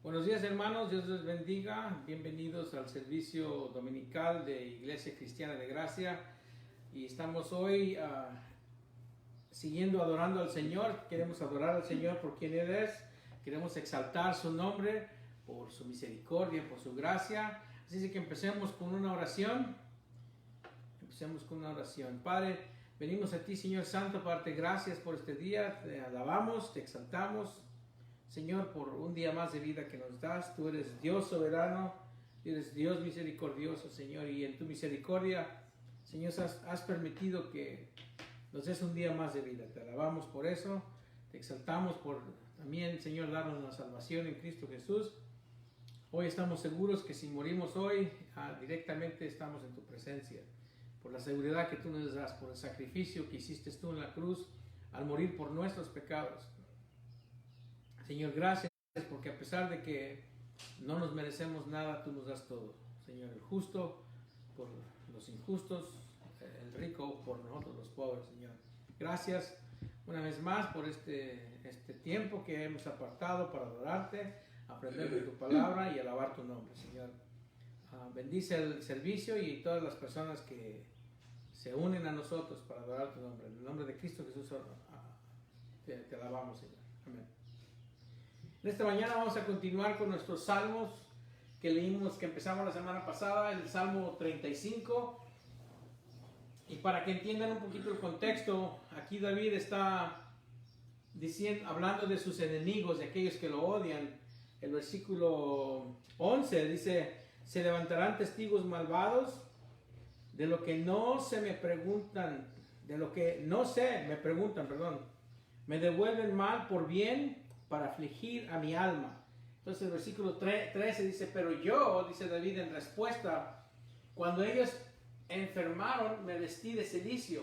Buenos días, hermanos, Dios les bendiga. Bienvenidos al servicio dominical de Iglesia Cristiana de Gracia. Y estamos hoy siguiendo adorando al Señor. Queremos adorar al Señor por quien Él es. Queremos exaltar su nombre por su misericordia, por su gracia. Así que empecemos con una oración. Padre, venimos a ti, Señor Santo, para darte gracias por este día. Te alabamos, te exaltamos, Señor, por un día más de vida que nos das. Tú eres Dios soberano, eres Dios misericordioso, Señor, y en tu misericordia, Señor, has permitido que nos des un día más de vida. Te alabamos por eso, te exaltamos por también, Señor, darnos la salvación en Cristo Jesús. Hoy estamos seguros que si morimos hoy, directamente estamos en tu presencia, por la seguridad que tú nos das, por el sacrificio que hiciste tú en la cruz al morir por nuestros pecados. Señor, gracias porque a pesar de que no nos merecemos nada, tú nos das todo. Señor, el justo por los injustos, el rico por nosotros los pobres, Señor. Gracias una vez más por este tiempo que hemos apartado para adorarte, aprender de tu palabra y alabar tu nombre, Señor. Bendice el servicio y todas las personas que se unen a nosotros para adorar tu nombre. En el nombre de Cristo Jesús te alabamos, Señor. Amén. En esta mañana vamos a continuar con nuestros salmos que leímos, que empezamos la semana pasada, el Salmo 35. Y para que entiendan un poquito el contexto, aquí David está hablando de sus enemigos, de aquellos que lo odian. El versículo 11 dice: se levantarán testigos malvados de lo que no se me preguntan, de lo que no sé me preguntan, me devuelven mal por bien para afligir a mi alma. Entonces el versículo 13 dice: pero yo, dice David en respuesta, cuando ellos enfermaron me vestí de cilicio,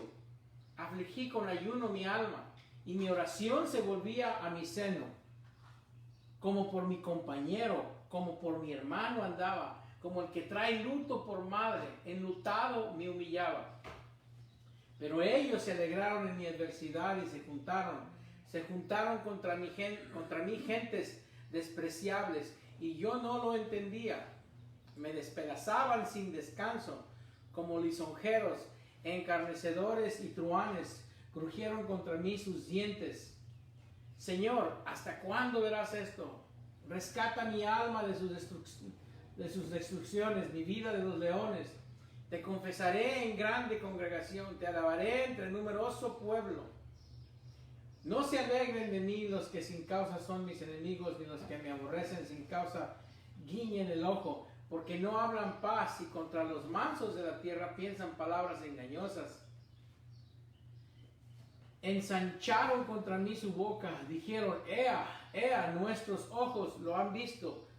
afligí con ayuno mi alma, y mi oración se volvía a mi seno, como por mi compañero, como por mi hermano andaba, como el que trae luto por madre, enlutado me humillaba. Pero ellos se alegraron en mi adversidad y se juntaron contra mí gentes despreciables, y yo no lo entendía. Me despedazaban sin descanso, como lisonjeros, encarnecedores y truhanes, crujieron contra mí sus dientes. Señor, ¿hasta cuándo verás esto? Rescata mi alma de sus destrucciones, mi vida de los leones. Te confesaré en grande congregación, te alabaré entre numeroso pueblo. No se alegren de mí los que sin causa son mis enemigos, ni los que me aborrecen sin causa guiñen el ojo, porque no hablan paz y contra los mansos de la tierra piensan palabras engañosas. Ensancharon contra mí su boca, dijeron: Ea, nuestros ojos lo han visto.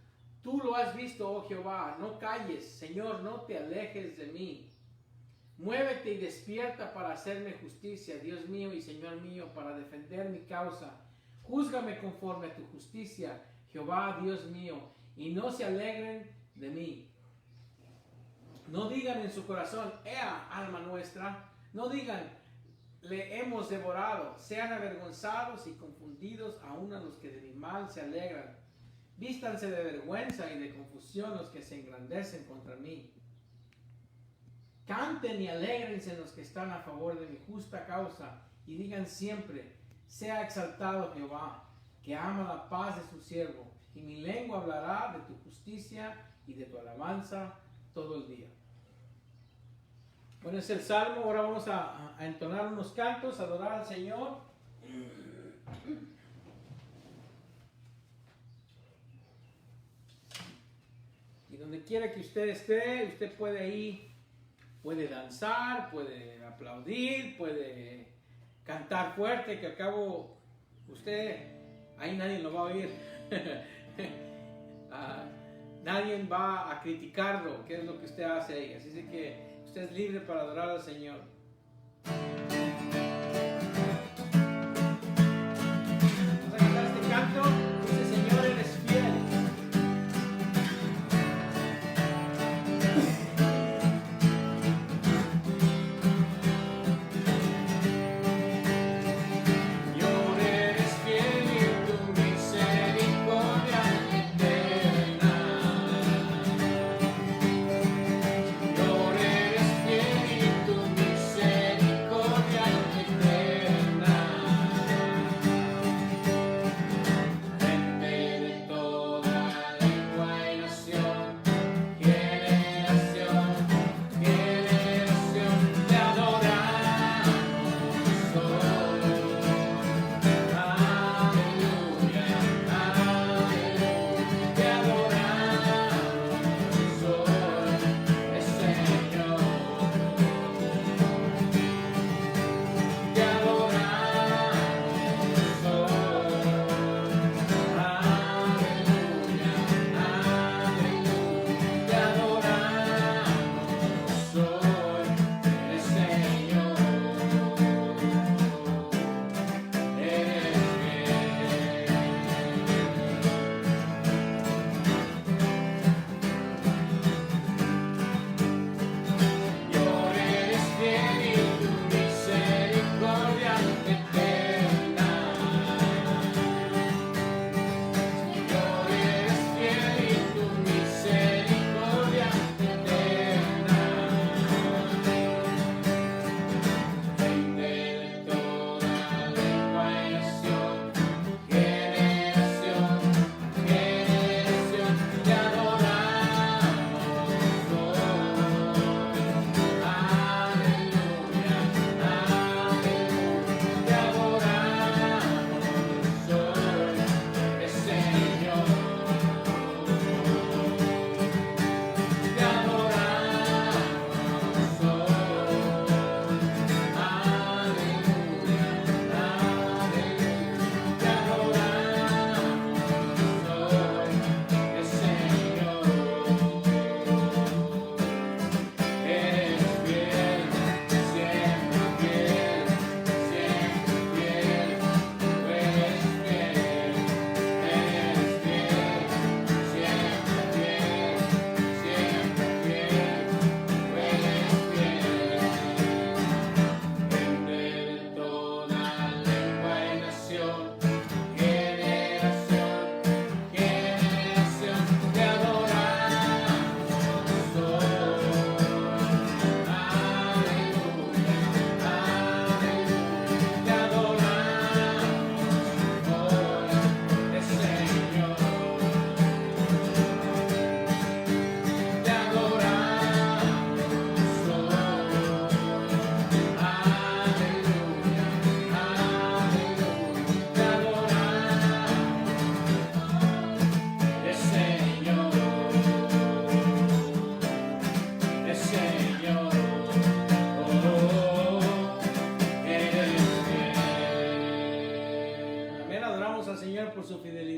Tú lo has visto, oh Jehová, no calles, Señor, no te alejes de mí. Muévete y despierta para hacerme justicia, Dios mío y Señor mío, para defender mi causa. Júzgame conforme a tu justicia, Jehová, Dios mío, y no se alegren de mí. No digan en su corazón: Ea, alma nuestra. No digan: le hemos devorado. Sean avergonzados y confundidos aún a los que de mi mal se alegran. Vístanse de vergüenza y de confusión los que se engrandecen contra mí. Canten y alégrense los que están a favor de mi justa causa, y digan siempre: sea exaltado Jehová, que ama la paz de su siervo, y mi lengua hablará de tu justicia y de tu alabanza todo el día. Bueno, es el Salmo. Ahora vamos a entonar unos cantos, a adorar al Señor. Y donde quiera que usted esté, usted puede ir. Puede danzar, puede aplaudir, puede cantar fuerte, que al cabo usted, ahí nadie lo va a oír. Nadie va a criticarlo, qué es lo que usted hace ahí. Así que usted es libre para adorar al Señor. Vamos a cantar este canto. Dice: Señor, eres fiel. Señor, eres fiel y tu misericordia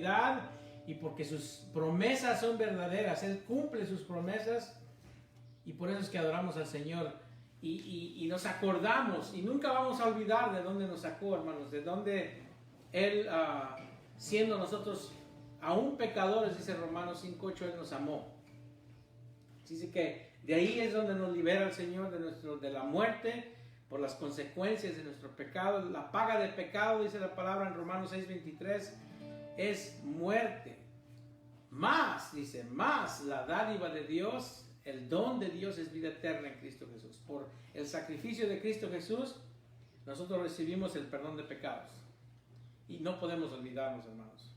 fidelidad y porque sus promesas son verdaderas. Él cumple sus promesas y por eso es que adoramos al Señor y nos acordamos y nunca vamos a olvidar de dónde nos sacó, hermanos, de dónde Él, siendo nosotros aún pecadores, dice Romanos 5:8, Él nos amó. Dice que de ahí es donde nos libera el Señor de la muerte por las consecuencias de nuestro pecado. La paga del pecado, dice la palabra en Romanos 6:23, es muerte. Más, dice, más la dádiva de Dios, el don de Dios es vida eterna en Cristo Jesús. Por el sacrificio de Cristo Jesús, nosotros recibimos el perdón de pecados. Y no podemos olvidarnos, hermanos.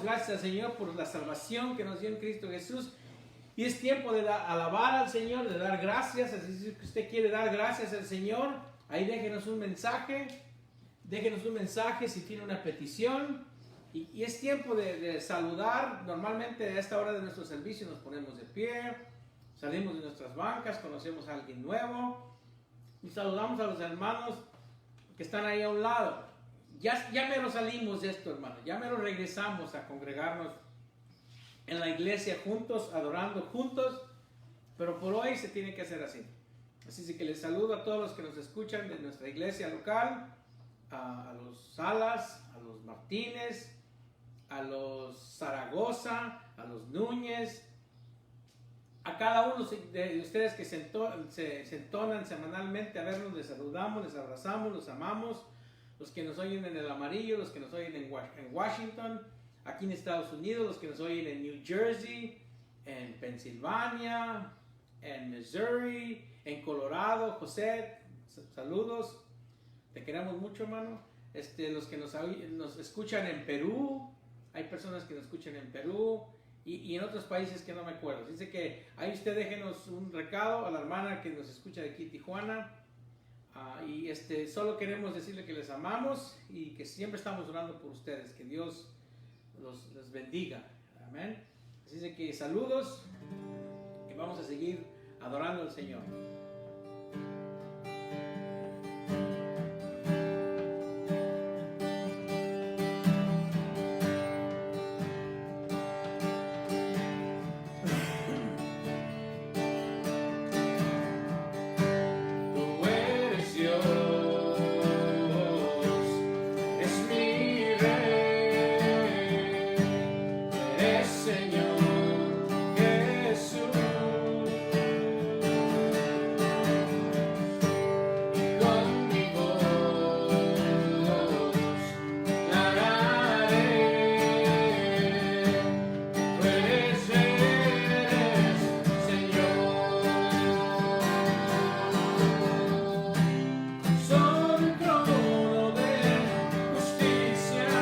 Gracias, Señor, por la salvación que nos dio en Cristo Jesús. Y es tiempo de alabar al Señor, de dar gracias. Así que usted quiere dar gracias al Señor, ahí déjenos un mensaje. Déjenos un mensaje si tiene una petición. Y es tiempo de saludar. Normalmente a esta hora de nuestro servicio nos ponemos de pie, salimos de nuestras bancas, conocemos a alguien nuevo y saludamos a los hermanos que están ahí a un lado. Ya mero salimos de esto, hermano. Ya mero regresamos a congregarnos en la iglesia juntos, adorando juntos. Pero por hoy se tiene que hacer así. Así que les saludo a todos los que nos escuchan de nuestra iglesia local, a los Salas, a los Martínez, a los Zaragoza, a los Núñez, a cada uno de ustedes que se entonan semanalmente a vernos. Les saludamos, les abrazamos, los amamos. Los que nos oyen en el Amarillo, los que nos oyen en Washington, aquí en Estados Unidos, los que nos oyen en New Jersey, en Pensilvania, en Missouri, en Colorado. José, saludos, te queremos mucho, hermano. Los que nos escuchan en Perú, hay personas que nos escuchan en Perú y en otros países que no me acuerdo. Dice que ahí usted déjenos un recado a la hermana que nos escucha de aquí, Tijuana. Y solo queremos decirle que les amamos y que siempre estamos orando por ustedes, que Dios los bendiga, amén. Así que saludos y vamos a seguir adorando al Señor. es Señor Jesús. Y con mi voz clararé, tú eres Señor. Sobre el trono de justicia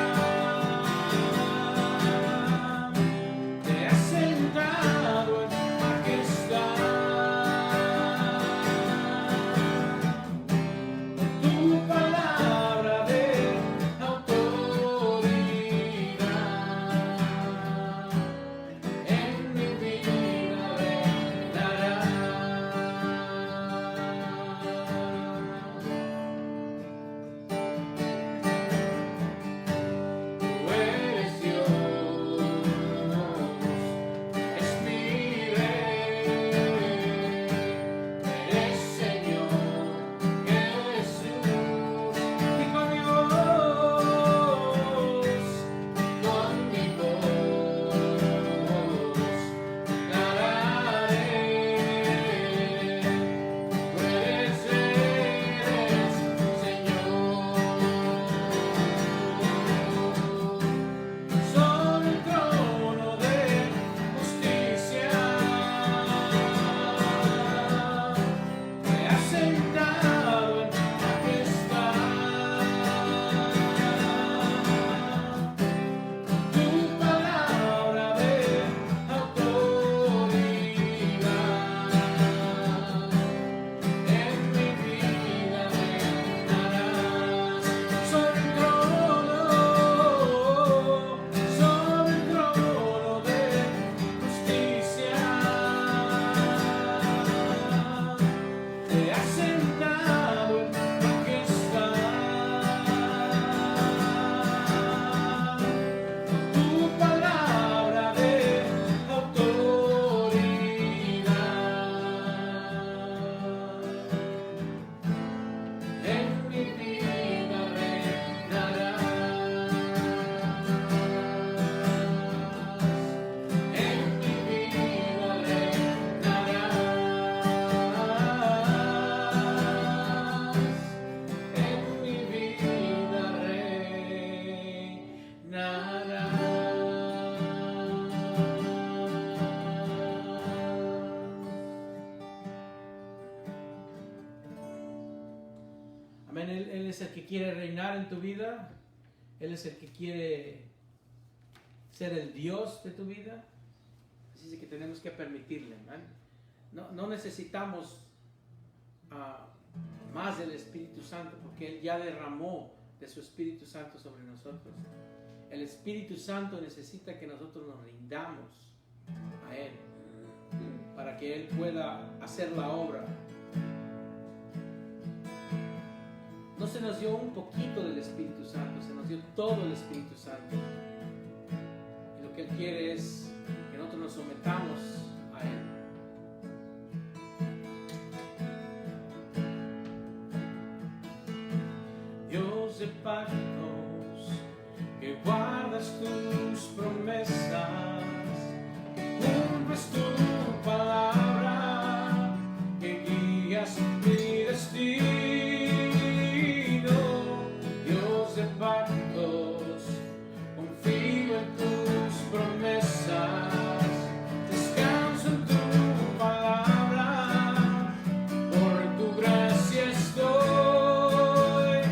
te has sentado en majestad. Tu palabra de autoridad en mi vida reinará. Tú eres Dios, es mi Rey, eres Señor Jesús. Y con mi voz clararé, tú eres Señor. Sobre el trono de justicia te has sentado en majestad. Tu palabra de autoridad en mi vida reinarás. Sobre el trono de justicia te has sentado en majestad. Tu palabra de autoridad en mi vida reinarás. En mi vida reinarás. En mi vida reinarás. Amén. Él es el que quiere reinar en tu vida. Él es el que quiere ser el Dios de tu vida. Así es que tenemos que permitirle. ¿Amén? No necesitamos más del Espíritu Santo, porque Él ya derramó de su Espíritu Santo sobre nosotros. El Espíritu Santo necesita que nosotros nos rindamos a Él para que Él pueda hacer la obra. No se nos dio un poquito del Espíritu Santo, se nos dio todo el Espíritu Santo. Y lo que Él quiere es que nosotros nos sometamos a Él. Dios de pactos, que guardas tus promesas, que cumples tu palabra, que guías mi destino. Dios de pactos, confío en tus promesas, descanso en tu palabra, por tu gracia estoy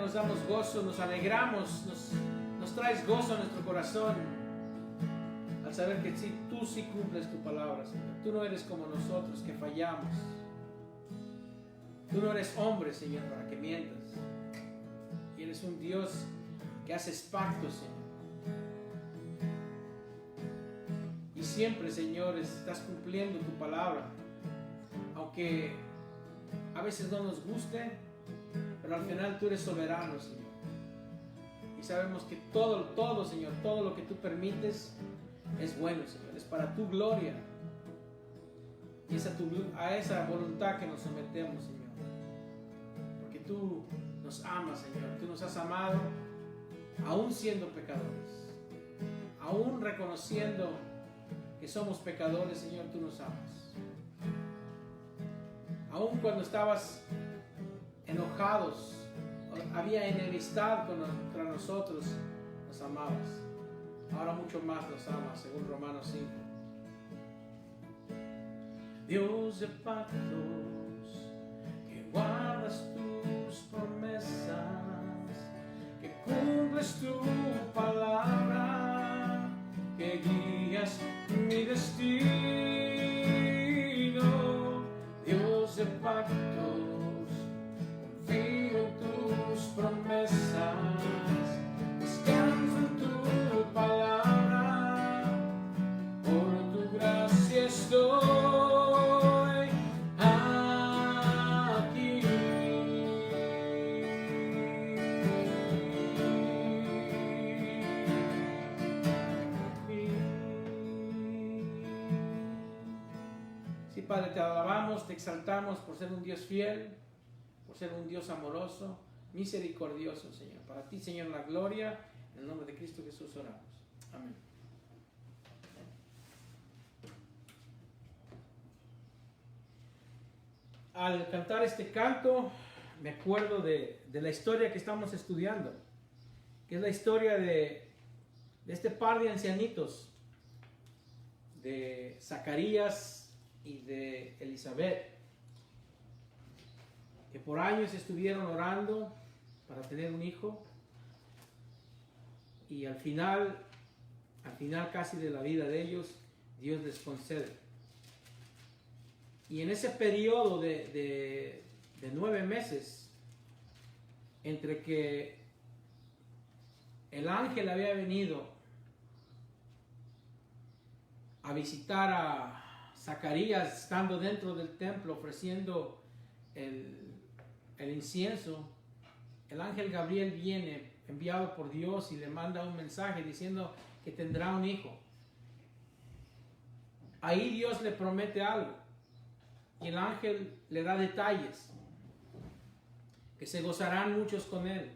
nos damos gozo, nos alegramos, nos traes gozo a nuestro corazón al saber que sí, tú sí cumples tu palabra, Señor. Tú no eres como nosotros que fallamos. Tú no eres hombre, Señor, para que mientas. Y eres un Dios que haces pactos, Señor. Y siempre, Señor, estás cumpliendo tu palabra. Aunque a veces no nos guste, pero al final tú eres soberano, Señor. Y sabemos que todo, Señor, todo lo que tú permites es bueno, Señor. Es para tu gloria. Y a esa voluntad que nos sometemos, Señor. Porque tú nos amas, Señor. Tú nos has amado aún siendo pecadores. Aún reconociendo que somos pecadores, Señor, tú nos amas. Aún cuando estabas enojados, había enemistad contra nosotros, nos amabas. Ahora mucho más nos amas, según Romanos 5. Dios de pactos, que guardas tus promesas, que cumples tu palabra, que guías mi destino. Dios de pactos, confío en tus promesas, descanso en tu palabra, por tu gracia estoy aquí. Sí, Padre, te alabamos, te exaltamos por ser un Dios fiel, por ser un Dios amoroso, misericordioso, Señor. Para ti, Señor, la gloria, en el nombre de Cristo Jesús oramos. Amén. Al cantar este canto, me acuerdo de la historia que estamos estudiando, que es la historia de este par de ancianitos, de Zacarías y de Elizabeth, que por años estuvieron orando para tener un hijo, y al final casi de la vida de ellos, Dios les concede. Y en ese periodo de 9 meses, entre que el ángel había venido a visitar a Zacarías estando dentro del templo ofreciendo el incienso, el ángel Gabriel viene enviado por Dios y le manda un mensaje diciendo que tendrá un hijo. Ahí Dios le promete algo y el ángel le da detalles, que se gozarán muchos con él.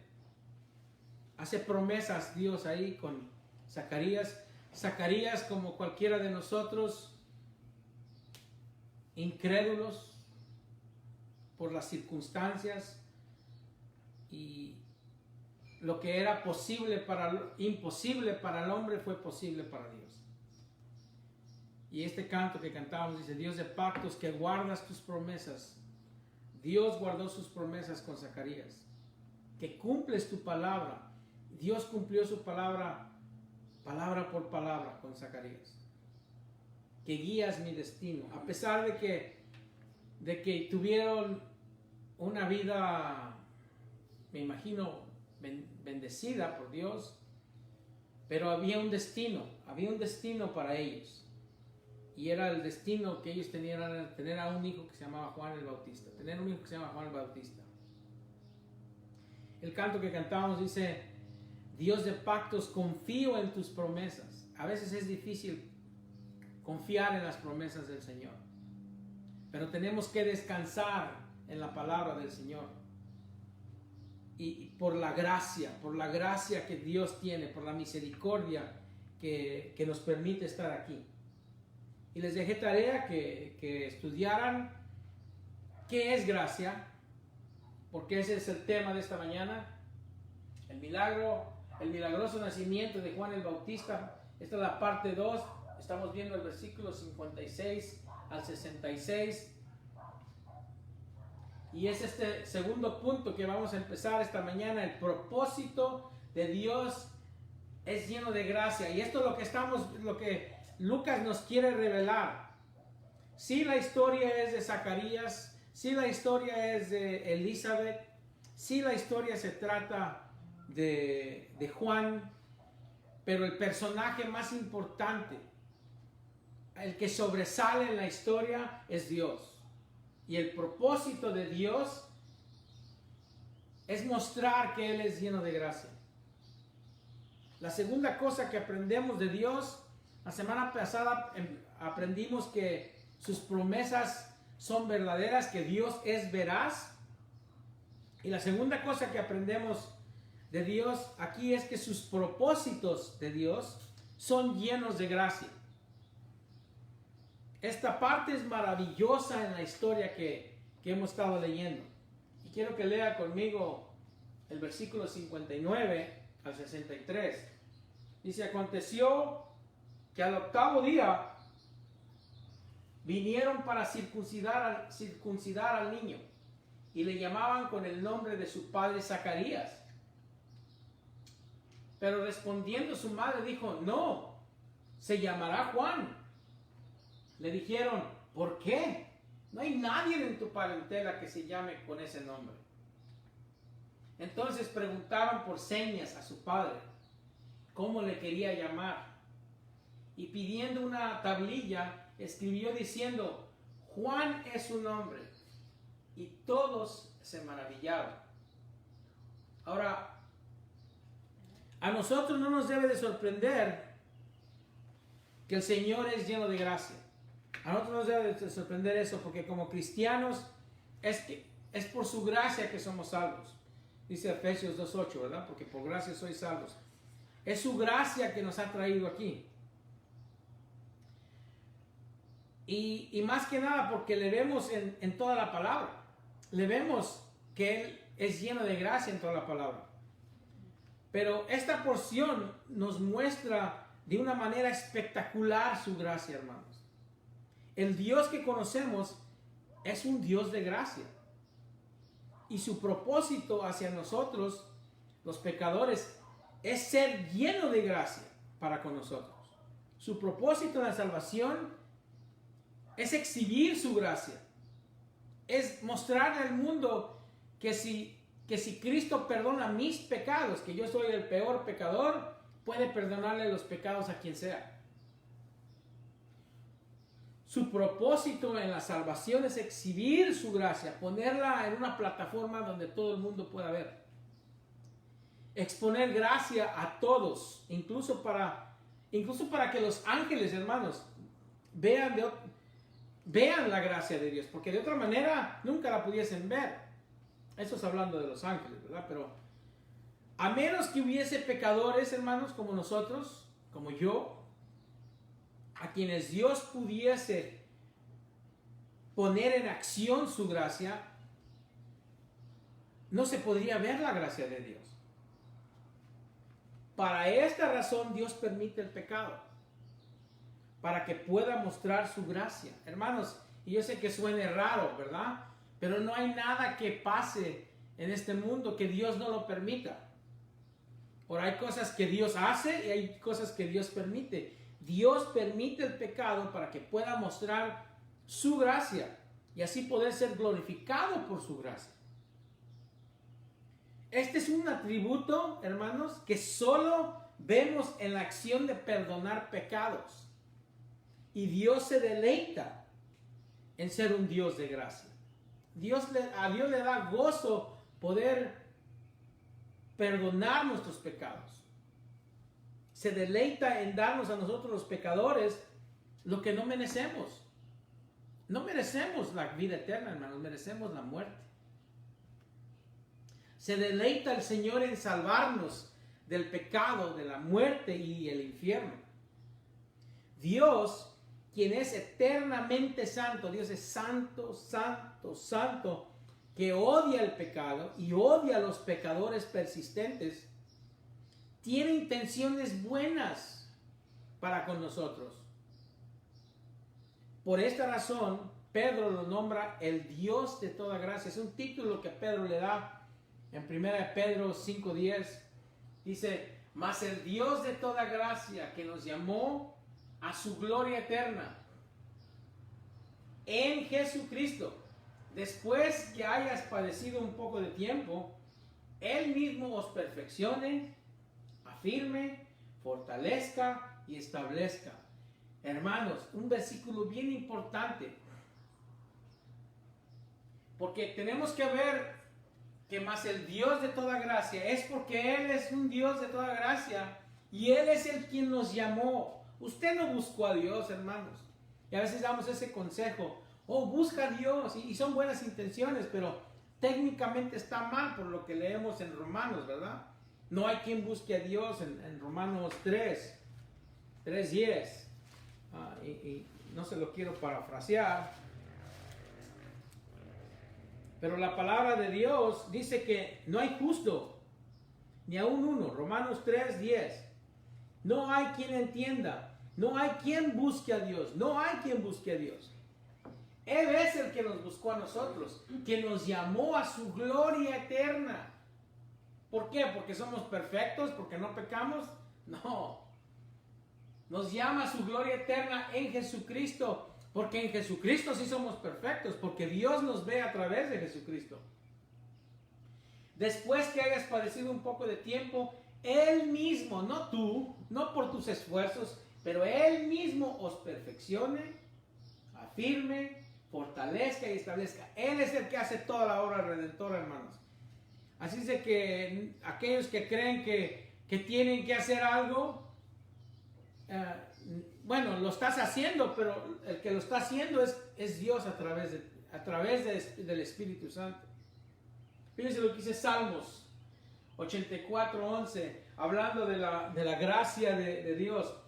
Hace promesas Dios ahí con Zacarías. Zacarías, como cualquiera de nosotros, incrédulos por las circunstancias, y lo que era imposible para el hombre fue posible para Dios. Y este canto que cantábamos dice: Dios de pactos, que guardas tus promesas. Dios guardó sus promesas con Zacarías, que cumples tu palabra. Dios cumplió su palabra, palabra por palabra, con Zacarías, que guías mi destino, a pesar de que tuvieron una vida, me imagino, bendecida por Dios, pero había un destino para ellos. Y era el destino que ellos tenían, tener a un hijo que se llamaba Juan el Bautista. El canto que cantamos dice: Dios de pactos, confío en tus promesas. A veces es difícil confiar en las promesas del Señor, pero tenemos que descansar en la palabra del Señor. Y por la gracia que Dios tiene, por la misericordia que nos permite estar aquí. Y les dejé tarea que estudiaran qué es gracia, porque ese es el tema de esta mañana. El milagroso nacimiento de Juan el Bautista. Esta es la parte 2. Estamos viendo el versículo 56 al 66. Y es este segundo punto que vamos a empezar esta mañana. El propósito de Dios es lleno de gracia. Y esto es lo que Lucas nos quiere revelar. Si la historia es de Zacarías, si la historia es de Elizabeth, si la historia se trata de Juan, pero el personaje más importante, el que sobresale en la historia, es Dios. Y el propósito de Dios es mostrar que Él es lleno de gracia. La segunda cosa que aprendemos de Dios, la semana pasada aprendimos que sus promesas son verdaderas, que Dios es veraz. Y la segunda cosa que aprendemos de Dios aquí es que sus propósitos de Dios son llenos de gracia. Esta parte es maravillosa en la historia que hemos estado leyendo. Y quiero que lea conmigo el versículo 59 al 63. Dice: aconteció que al octavo día vinieron para circuncidar al niño, y le llamaban con el nombre de su padre Zacarías. Pero respondiendo su madre dijo: no, se llamará Juan. Le dijeron: ¿por qué? No hay nadie en tu parentela que se llame con ese nombre. Entonces preguntaron por señas a su padre cómo le quería llamar. Y pidiendo una tablilla, escribió diciendo: Juan es su nombre. Y todos se maravillaron. Ahora, a nosotros no nos debe de sorprender que el Señor es lleno de gracia. A nosotros nos debe de sorprender eso, porque como cristianos es por su gracia que somos salvos. Dice Efesios 2:8, ¿verdad? Porque por gracia sois salvos. Es su gracia que nos ha traído aquí. Y más que nada porque le vemos en toda la palabra. Le vemos que Él es lleno de gracia en toda la palabra. Pero esta porción nos muestra de una manera espectacular su gracia, hermanos. El Dios que conocemos es un Dios de gracia. Y su propósito hacia nosotros, los pecadores, es ser lleno de gracia para con nosotros. Su propósito en la salvación es exhibir su gracia. Es mostrarle al mundo que si Cristo perdona mis pecados, que yo soy el peor pecador, puede perdonarle los pecados a quien sea. Su propósito en la salvación es exhibir su gracia, ponerla en una plataforma donde todo el mundo pueda ver. Exponer gracia a todos, incluso para que los ángeles, hermanos, vean la gracia de Dios, porque de otra manera nunca la pudiesen ver. Eso es hablando de los ángeles, ¿verdad? Pero a menos que hubiese pecadores, hermanos, como nosotros, como yo, a quienes Dios pudiese poner en acción su gracia, no se podría ver la gracia de Dios. Para esta razón Dios permite el pecado, para que pueda mostrar su gracia. Hermanos, y yo sé que suene raro, ¿verdad? Pero no hay nada que pase en este mundo que Dios no lo permita. Ahora, hay cosas que Dios hace y hay cosas que Dios permite. Dios permite el pecado para que pueda mostrar su gracia y así poder ser glorificado por su gracia. Este es un atributo, hermanos, que solo vemos en la acción de perdonar pecados. Y Dios se deleita en ser un Dios de gracia. A Dios le da gozo poder perdonar nuestros pecados. Se deleita en darnos a nosotros los pecadores lo que no merecemos. No merecemos la vida eterna, hermanos, merecemos la muerte. Se deleita el Señor en salvarnos del pecado, de la muerte y el infierno. Dios, quien es eternamente santo, Dios es santo, santo, santo, que odia el pecado y odia a los pecadores persistentes, tiene intenciones buenas para con nosotros. Por esta razón, Pedro lo nombra el Dios de toda gracia. Es un título que Pedro le da en 1 Pedro 5:10. Dice, mas el Dios de toda gracia que nos llamó a su gloria eterna en Jesucristo, después que hayas padecido un poco de tiempo, Él mismo os perfeccione, afirme, fortalezca y establezca. Hermanos, un versículo bien importante, porque tenemos que ver que más el Dios de toda gracia es porque Él es un Dios de toda gracia y Él es el quien nos llamó. Usted no buscó a Dios, hermanos. Y a veces damos ese consejo, busca a Dios, y son buenas intenciones, pero técnicamente está mal por lo que leemos en Romanos, ¿verdad? No hay quien busque a Dios en Romanos 3:10. Y no se lo quiero parafrasear, pero la palabra de Dios dice que no hay justo, ni aún uno. Romanos 3:10. No hay quien entienda. No hay quien busque a Dios. No hay quien busque a Dios. Él es el que nos buscó a nosotros, que nos llamó a su gloria eterna. ¿Por qué? ¿Porque somos perfectos? ¿Porque no pecamos? No. Nos llama a su gloria eterna en Jesucristo. Porque en Jesucristo sí somos perfectos. Porque Dios nos ve a través de Jesucristo. Después que hayas padecido un poco de tiempo, Él mismo, no tú, no por tus esfuerzos, pero Él mismo os perfeccione, afirme, fortalezca y establezca. Él es el que hace toda la obra redentora, hermanos. Así es de que aquellos que creen que tienen que hacer algo, bueno, lo estás haciendo, pero el que lo está haciendo es Dios a través del Espíritu Santo. Fíjense lo que dice Salmos 84:11, hablando de la gracia de Dios.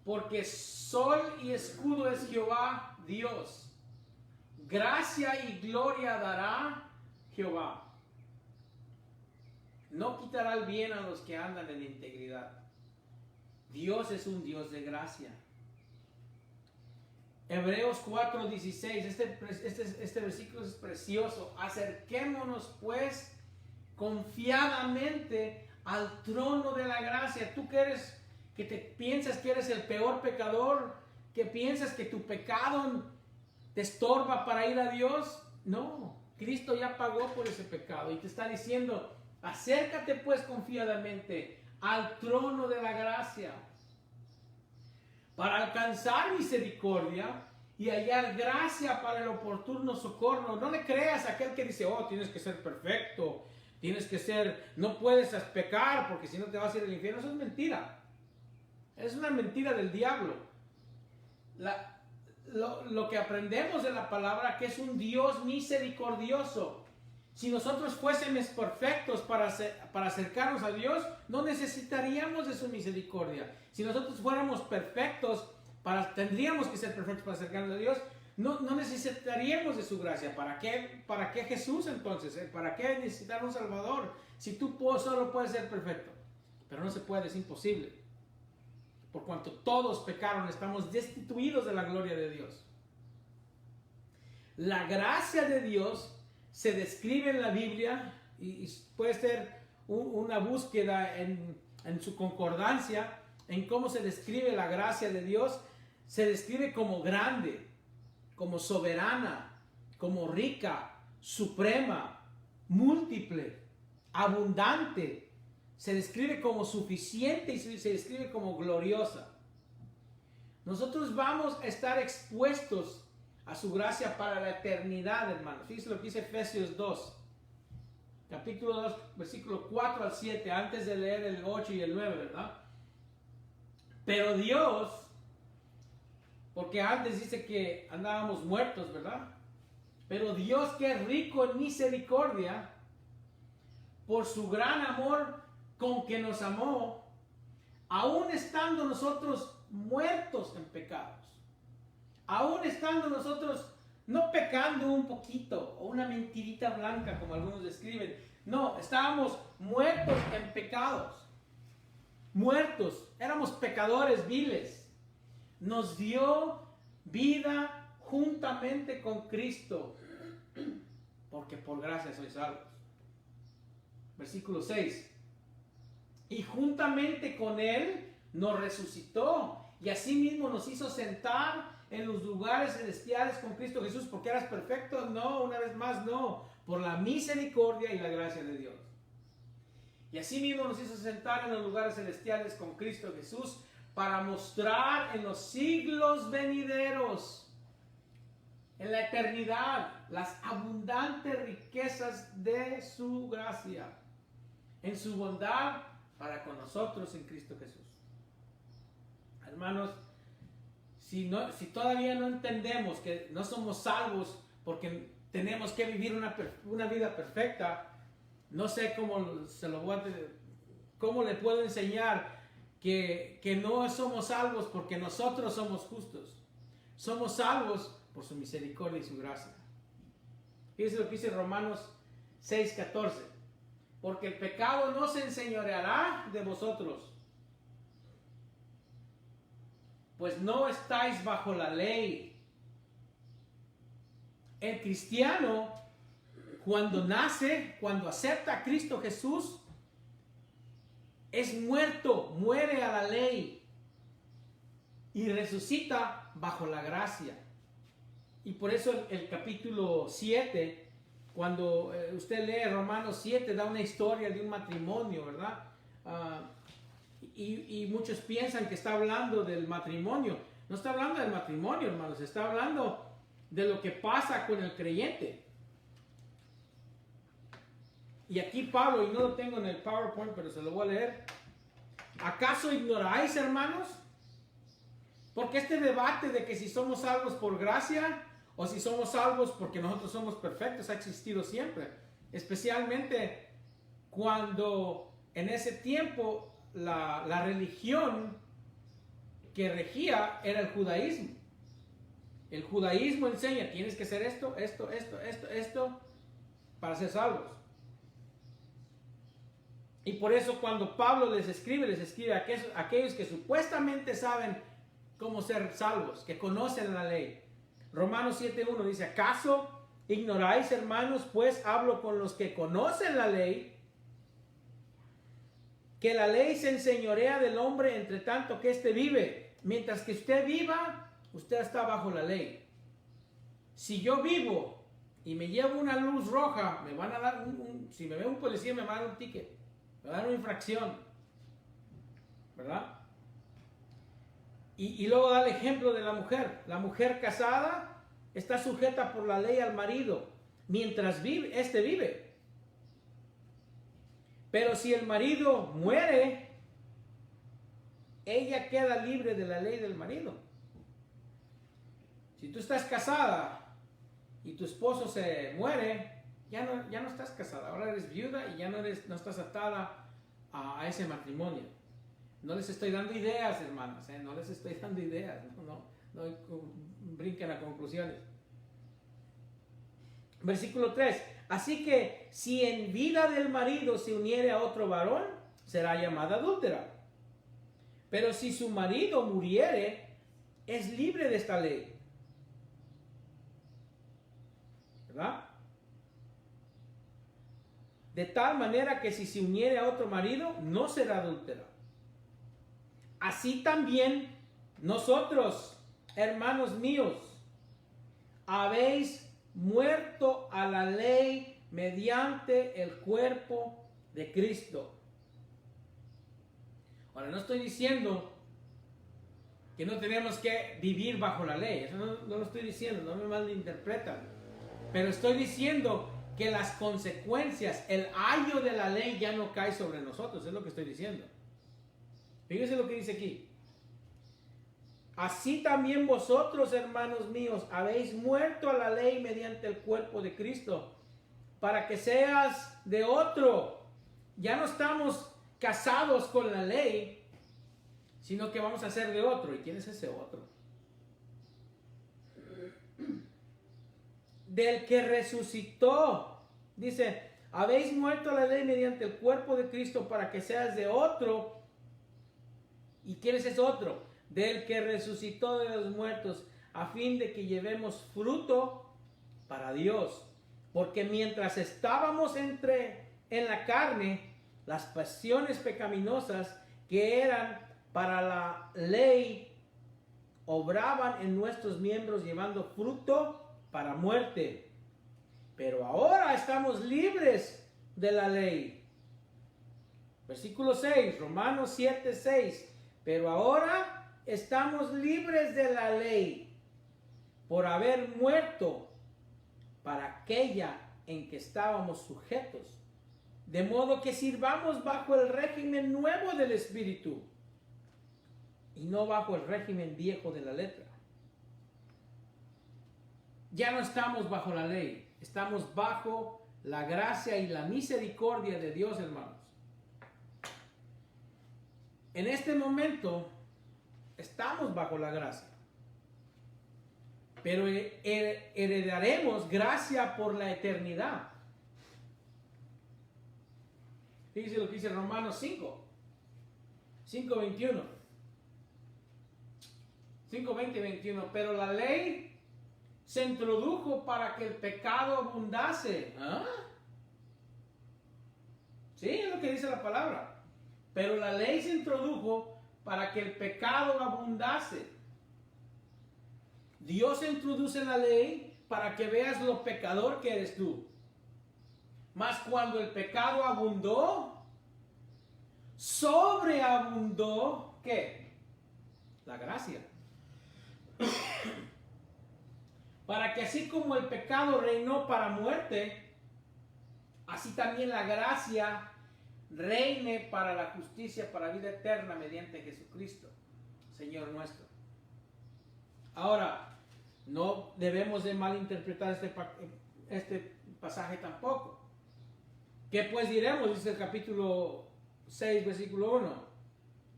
Porque sol y escudo es Jehová Dios. Gracia y gloria dará Jehová. No quitará el bien a los que andan en integridad. Dios es un Dios de gracia. Hebreos 4:16, este versículo es precioso. Acerquémonos pues confiadamente al trono de la gracia. Tú que te piensas que eres el peor pecador, que piensas que tu pecado te estorba para ir a Dios. No, Cristo ya pagó por ese pecado y te está diciendo, acércate pues confiadamente al trono de la gracia para alcanzar misericordia y hallar gracia para el oportuno socorro. No le creas a aquel que dice, tienes que ser perfecto, no puedes pecar porque si no te vas a ir al infierno. Eso es mentira. Es una mentira del diablo. Lo que aprendemos de la palabra, que es un Dios misericordioso. Si nosotros fuésemos perfectos para acercarnos a Dios, no necesitaríamos de su misericordia. Si nosotros fuéramos perfectos, tendríamos que ser perfectos para acercarnos a Dios, no necesitaríamos de su gracia. ¿Para qué Jesús entonces? ¿Para qué necesitar un Salvador? Si tú solo puedes ser perfecto. Pero no se puede, es imposible. Por cuanto todos pecaron, estamos destituidos de la gloria de Dios. La gracia de Dios se describe en la Biblia, y puede ser una búsqueda en su concordancia, en cómo se describe la gracia de Dios. Se describe como grande, como soberana, como rica, suprema, múltiple, abundante. Se describe como suficiente y se describe como gloriosa. Nosotros vamos a estar expuestos a su gracia para la eternidad, hermanos. Fíjense lo que dice Efesios 2, capítulo 2, versículo 4 al 7, antes de leer el 8 y el 9, ¿verdad? Pero Dios, porque antes dice que andábamos muertos, ¿verdad? Pero Dios, que es rico en misericordia, por su gran amor con que nos amó, aún estando nosotros muertos en pecados, aún estando nosotros no pecando un poquito o una mentirita blanca como algunos describen, no, estábamos muertos en pecados, muertos, éramos pecadores viles, nos dio vida juntamente con Cristo, porque por gracia sois salvos. Versículo 6. Y juntamente con Él nos resucitó y asimismo nos hizo sentar en los lugares celestiales con Cristo Jesús. ¿Porque eras perfecto? No, una vez más no. Por la misericordia y la gracia de Dios. Y asimismo nos hizo sentar en los lugares celestiales con Cristo Jesús para mostrar en los siglos venideros, en la eternidad, las abundantes riquezas de su gracia, en su bondad para con nosotros en Cristo Jesús. Hermanos, si todavía no entendemos que no somos salvos porque tenemos que vivir una vida perfecta, no sé cómo le puedo enseñar que no somos salvos porque nosotros somos justos. Somos salvos por su misericordia y su gracia. Fíjense lo que dice Romanos 6:14. Porque el pecado no se enseñoreará de vosotros, pues no estáis bajo la ley. El cristiano, cuando nace, cuando acepta a Cristo Jesús, es muere a la ley y resucita bajo la gracia. Y por eso el capítulo 7, cuando usted lee Romanos 7, da una historia de un matrimonio, ¿verdad? Y muchos piensan que está hablando del matrimonio. No está hablando del matrimonio, hermanos, está hablando de lo que pasa con el creyente. Y aquí Pablo, y no lo tengo en el PowerPoint, pero se lo voy a leer. ¿Acaso ignoráis, hermanos? Porque este debate de que si somos salvos por gracia o si somos salvos porque nosotros somos perfectos ha existido siempre. Especialmente cuando en ese tiempo la religión que regía era el judaísmo. El judaísmo enseña, tienes que hacer esto para ser salvos. Y por eso cuando Pablo les escribe a aquellos que supuestamente saben cómo ser salvos, que conocen la ley. Romanos 7:1 dice, ¿acaso ignoráis, hermanos, pues hablo con los que conocen la ley, que la ley se enseñorea del hombre entre tanto que éste vive? Mientras que usted viva, usted está bajo la ley. Si yo vivo y me llevo una luz roja, me van a dar si me ve un policía me va a dar un ticket, me va a dar una infracción, ¿verdad? Y luego da el ejemplo de la mujer. La mujer casada está sujeta por la ley al marido mientras éste vive. Pero si el marido muere, ella queda libre de la ley del marido. Si tú estás casada y tu esposo se muere, ya no estás casada. Ahora eres viuda y ya no estás atada a ese matrimonio. No les estoy dando ideas, hermanas, no les estoy dando ideas, no brinquen a conclusiones. Versículo 3, así que si en vida del marido se uniere a otro varón, será llamada adúltera. Pero si su marido muriere, es libre de esta ley. ¿Verdad? De tal manera que si se uniere a otro marido, no será adúltera. Así también nosotros, hermanos míos, habéis muerto a la ley mediante el cuerpo de Cristo. Ahora, no estoy diciendo que no tenemos que vivir bajo la ley. Eso no lo estoy diciendo, no me malinterpretan. Pero estoy diciendo que las consecuencias, el ayo de la ley ya no cae sobre nosotros. Es lo que estoy diciendo. Fíjense lo que dice aquí. Así también vosotros, hermanos míos, habéis muerto a la ley mediante el cuerpo de Cristo, para que seas de otro. Ya no estamos casados con la ley, sino que vamos a ser de otro. ¿Y quién es ese otro? Del que resucitó. Dice, habéis muerto a la ley mediante el cuerpo de Cristo para que seas de otro. ¿Y quién es ese otro? Del que resucitó de los muertos, a fin de que llevemos fruto para Dios. Porque mientras estábamos en la carne, las pasiones pecaminosas que eran para la ley obraban en nuestros miembros llevando fruto para muerte. Pero ahora estamos libres de la ley. Versículo 6, Romanos 7, 6. Pero ahora estamos libres de la ley por haber muerto para aquella en que estábamos sujetos. De modo que sirvamos bajo el régimen nuevo del Espíritu y no bajo el régimen viejo de la letra. Ya no estamos bajo la ley, estamos bajo la gracia y la misericordia de Dios, hermanos. En este momento estamos bajo la gracia, pero heredaremos gracia por la eternidad. Fíjense lo que dice Romanos 5:21. 5:20 y 21. Pero la ley se introdujo para que el pecado abundase. ¿Ah? Sí, es lo que dice la palabra. Pero la ley se introdujo para que el pecado abundase. Dios introduce la ley para que veas lo pecador que eres tú. Mas cuando el pecado abundó, sobreabundó, ¿qué? La gracia. Para que así como el pecado reinó para muerte, así también la gracia reine para la justicia, para vida eterna mediante Jesucristo, Señor nuestro. Ahora, no debemos de malinterpretar este pasaje tampoco. ¿Qué pues diremos? Dice el capítulo 6, versículo 1.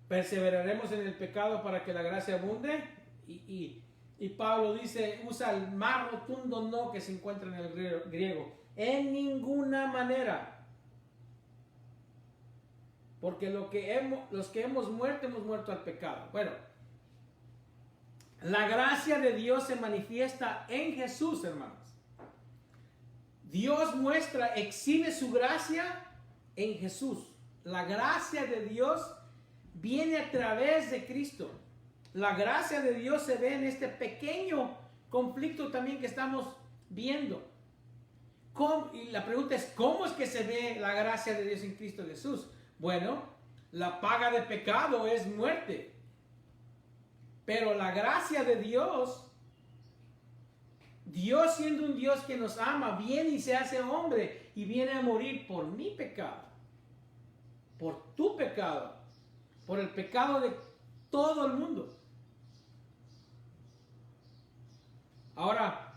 ¿Perseveraremos en el pecado para que la gracia abunde? Y Pablo dice, usa el más rotundo no que se encuentra en el griego. En ninguna manera. Porque los que hemos muerto al pecado. Bueno, la gracia de Dios se manifiesta en Jesús, hermanos. Dios exhibe su gracia en Jesús. La gracia de Dios viene a través de Cristo. La gracia de Dios se ve en este pequeño conflicto también que estamos viendo. Y la pregunta es, ¿cómo es que se ve la gracia de Dios en Cristo Jesús? Bueno, la paga de pecado es muerte. Pero la gracia de Dios, Dios siendo un Dios que nos ama, viene y se hace hombre y viene a morir por mi pecado, por tu pecado, por el pecado de todo el mundo. Ahora,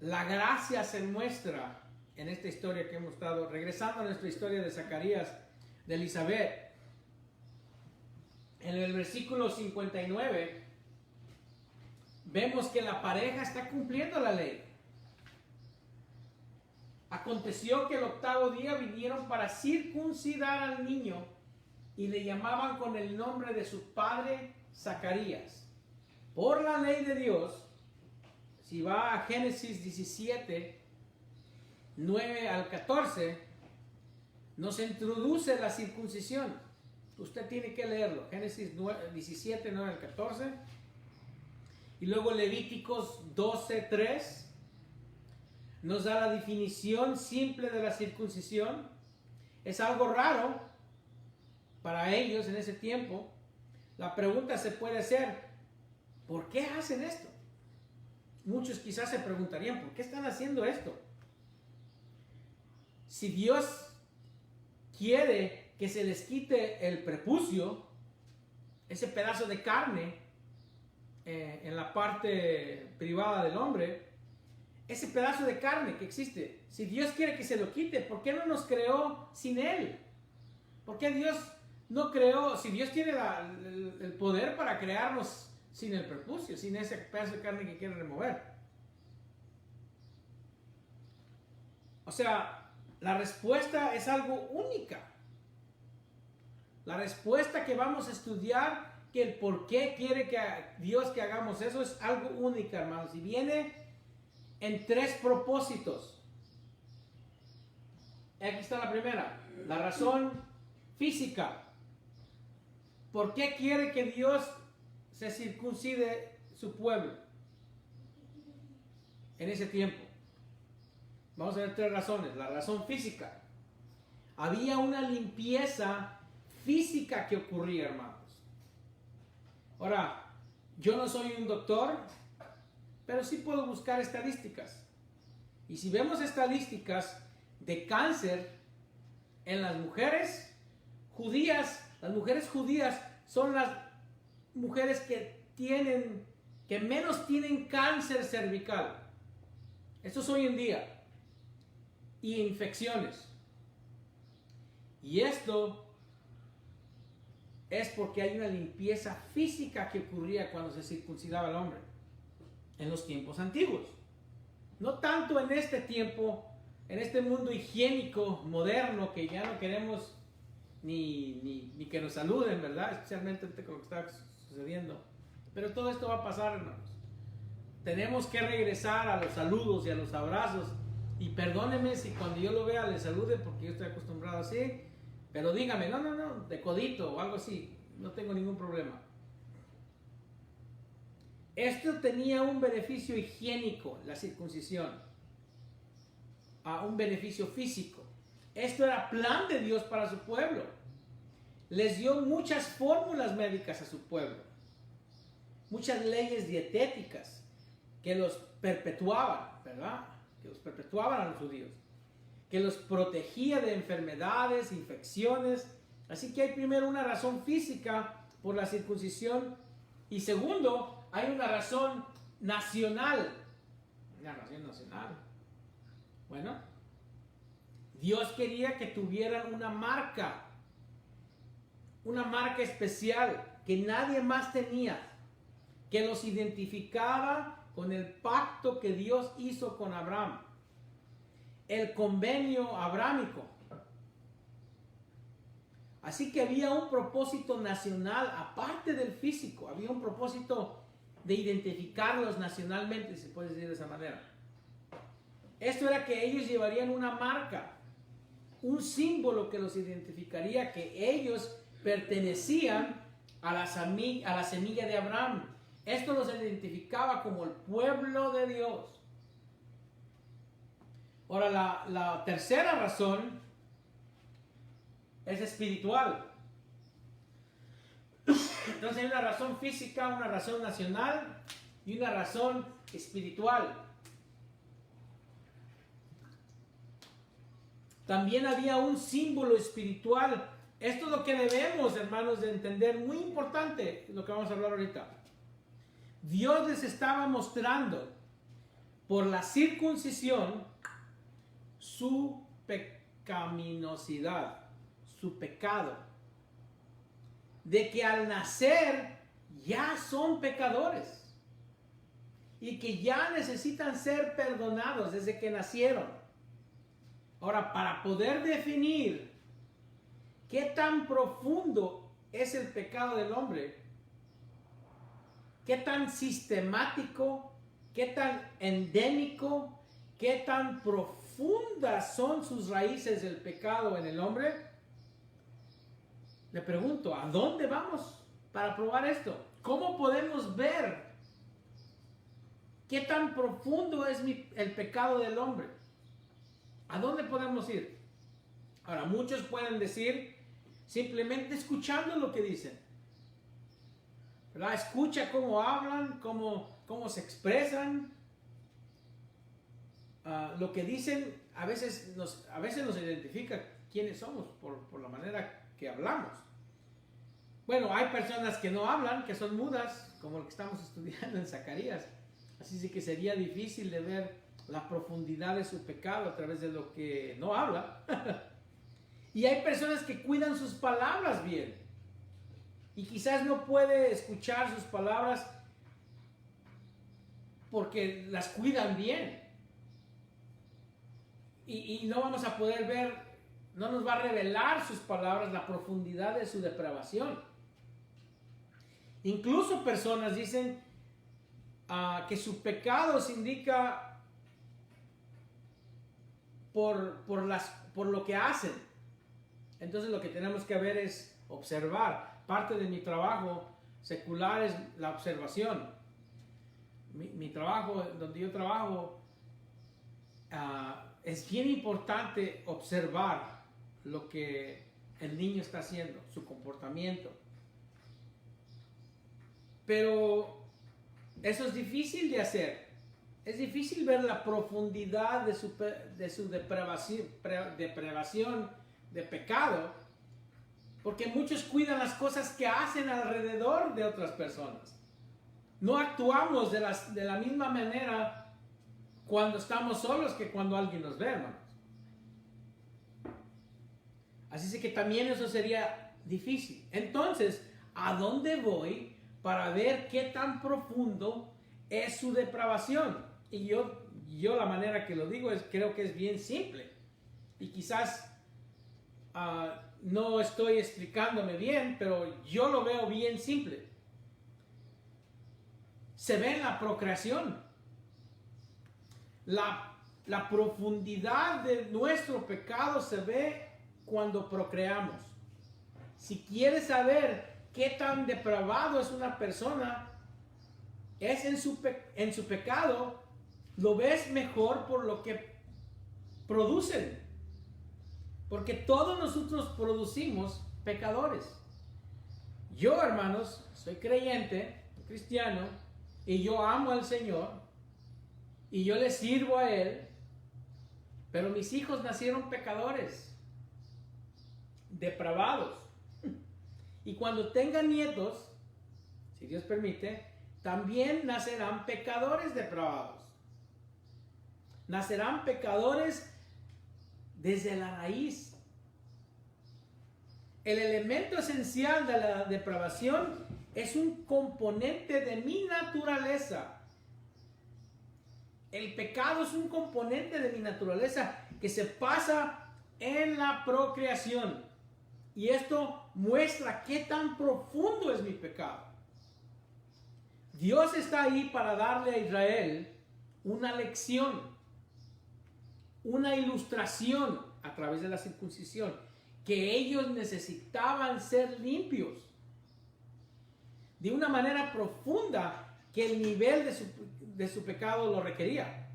la gracia se muestra en esta historia que hemos estado, regresando a nuestra historia de Zacarías, de Elizabeth. En el versículo 59, vemos que la pareja está cumpliendo la ley. Aconteció que el 8º día vinieron para circuncidar al niño y le llamaban con el nombre de su padre Zacarías. Por la ley de Dios, si va a Génesis 17, 9 al 14, nos introduce la circuncisión. Usted tiene que leerlo. Génesis 17, 9 al 14. Y luego Levíticos 12, 3. Nos da la definición simple de la circuncisión. Es algo raro para ellos en ese tiempo. La pregunta se puede hacer, ¿por qué hacen esto? Muchos quizás se preguntarían, ¿por qué están haciendo esto? Si Dios quiere que se les quite el prepucio, ese pedazo de carne en la parte privada del hombre, ese pedazo de carne que existe, si Dios quiere que se lo quite, ¿por qué no nos creó sin él? ¿Por qué Dios no creó, si Dios tiene el poder para crearnos sin el prepucio, sin ese pedazo de carne que quiere remover? O sea, la respuesta es algo única. La respuesta que vamos a estudiar que el por qué quiere que Dios que hagamos eso es algo único, hermanos, y viene en 3 propósitos. Aquí está la primera, la razón física. ¿Por qué quiere que Dios se circuncide su pueblo en ese tiempo? Vamos a ver 3 razones. La razón física. Había una limpieza física que ocurría, hermanos. Ahora, yo no soy un doctor, pero sí puedo buscar estadísticas. Y si vemos estadísticas de cáncer en las mujeres judías son las mujeres que menos tienen cáncer cervical. Esto es hoy en día. Y infecciones. Y esto es porque hay una limpieza física que ocurría cuando se circuncidaba el hombre en los tiempos antiguos. No tanto en este tiempo, en este mundo higiénico, moderno, que ya no queremos ni que nos saluden, ¿verdad? Especialmente con lo que está sucediendo. Pero todo esto va a pasar, hermanos. Tenemos que regresar a los saludos y a los abrazos. Y perdóneme si cuando yo lo vea le salude, porque yo estoy acostumbrado así. Pero dígame, no, de codito o algo así. No tengo ningún problema. Esto tenía un beneficio higiénico, la circuncisión. Un beneficio físico. Esto era plan de Dios para su pueblo. Les dio muchas fórmulas médicas a su pueblo. Muchas leyes dietéticas que los perpetuaban, ¿verdad? Que los perpetuaban a los judíos. Que los protegía de enfermedades, infecciones. Así que hay primero una razón física por la circuncisión. Y segundo, hay una razón nacional. Una razón nacional. Bueno, Dios quería que tuvieran una marca especial que nadie más tenía, que los identificaba con el pacto que Dios hizo con Abraham, el convenio abrámico. Así que había un propósito nacional, aparte del físico, había un propósito de identificarlos nacionalmente, si se puede decir de esa manera. Esto era que ellos llevarían una marca, un símbolo que los identificaría, que ellos pertenecían a la semilla de Abraham. Esto los identificaba como el pueblo de Dios. Ahora, la tercera razón es espiritual. Entonces hay una razón física, una razón nacional y una razón espiritual. También había un símbolo espiritual. Esto es lo que debemos, hermanos, de entender. Muy importante lo que vamos a hablar ahorita. Dios les estaba mostrando por la circuncisión su pecaminosidad, su pecado. De que al nacer ya son pecadores. Y que ya necesitan ser perdonados desde que nacieron. Ahora, para poder definir qué tan profundo es el pecado del hombre, qué tan sistemático, qué tan endémico, qué tan profundas son sus raíces del pecado en el hombre, le pregunto, ¿a dónde vamos para probar esto? ¿Cómo podemos ver qué tan profundo es el pecado del hombre? ¿A dónde podemos ir? Ahora, muchos pueden decir simplemente escuchando lo que dicen, ¿verdad? Escucha cómo hablan, cómo se expresan. Lo que dicen a veces nos identifica quiénes somos por la manera que hablamos. Bueno, hay personas que no hablan, que son mudas, como lo que estamos estudiando en Zacarías. Así que sería difícil de ver la profundidad de su pecado a través de lo que no habla. Y hay personas que cuidan sus palabras bien. Y quizás no puede escuchar sus palabras porque las cuidan bien. Y no vamos a poder ver, no nos va a revelar sus palabras la profundidad de su depravación. Incluso personas dicen que su pecado se indica por lo que hacen. Entonces lo que tenemos que ver es observar. Parte de mi trabajo secular es la observación. Mi trabajo, donde yo trabajo, es bien importante observar lo que el niño está haciendo, su comportamiento. Pero eso es difícil de hacer. Es difícil ver la profundidad de su depravación, de pecado, porque muchos cuidan las cosas que hacen alrededor de otras personas. No actuamos de la misma manera cuando estamos solos que cuando alguien nos ve, hermanos. Así que también eso sería difícil. Entonces, ¿a dónde voy para ver qué tan profundo es su depravación? Y yo la manera que lo digo creo que es bien simple. Y quizás no estoy explicándome bien, pero yo lo veo bien simple. Se ve en la procreación. La profundidad de nuestro pecado se ve cuando procreamos. Si quieres saber qué tan depravado es una persona, es en su pecado, lo ves mejor por lo que producen. Porque todos nosotros producimos pecadores. Yo, hermanos, soy creyente, cristiano, y yo amo al Señor, y yo le sirvo a Él, pero mis hijos nacieron pecadores, depravados. Y cuando tengan nietos, si Dios permite, también nacerán pecadores depravados. Nacerán pecadores desde la raíz. El elemento esencial de la depravación es un componente de mi naturaleza. El pecado es un componente de mi naturaleza que se pasa en la procreación. Y esto muestra qué tan profundo es mi pecado. Dios está ahí para darle a Israel una lección, una ilustración a través de la circuncisión, que ellos necesitaban ser limpios de una manera profunda que el nivel de su pecado lo requería.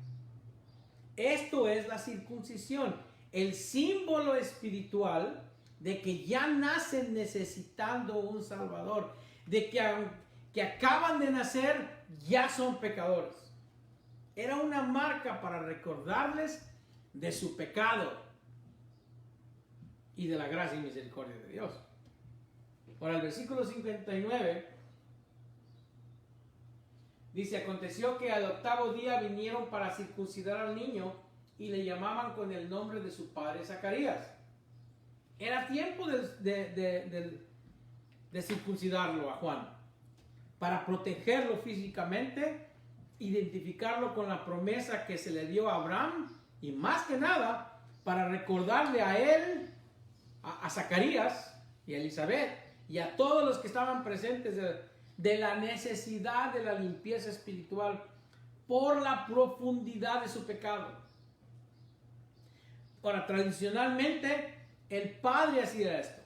Esto es la circuncisión, el símbolo espiritual de que ya nacen necesitando un Salvador, de que acaban de nacer, ya son pecadores. Era una marca para recordarles de su pecado y de la gracia y misericordia de Dios. Ahora el versículo 59 dice: aconteció que al octavo día vinieron para circuncidar al niño y le llamaban con el nombre de su padre Zacarías. Era tiempo de circuncidarlo a Juan, para protegerlo físicamente, identificarlo con la promesa que se le dio a Abraham, y más que nada, para recordarle a él, a Zacarías y a Elizabeth, y a todos los que estaban presentes de la necesidad de la limpieza espiritual por la profundidad de su pecado. Ahora, tradicionalmente, el padre hacía esto.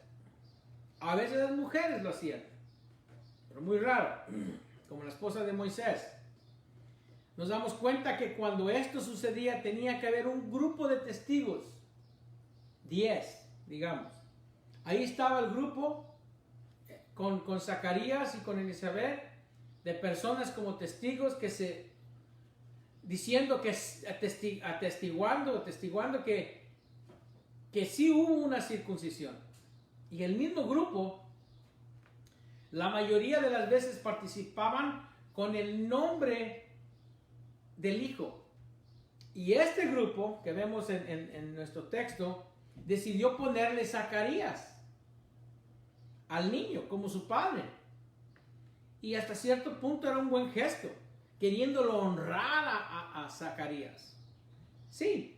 A veces las mujeres lo hacían, pero muy raro, como la esposa de Moisés. Nos damos cuenta que cuando esto sucedía tenía que haber un grupo de testigos, 10, digamos. Ahí estaba el grupo con Zacarías y con Elizabeth, de personas como testigos diciendo que atestiguando que sí hubo una circuncisión. Y el mismo grupo, la mayoría de las veces participaban con el nombre del hijo. Y este grupo que vemos en nuestro texto decidió ponerle Zacarías al niño como su padre. Y hasta cierto punto era un buen gesto, queriéndolo honrar a Zacarías. Sí,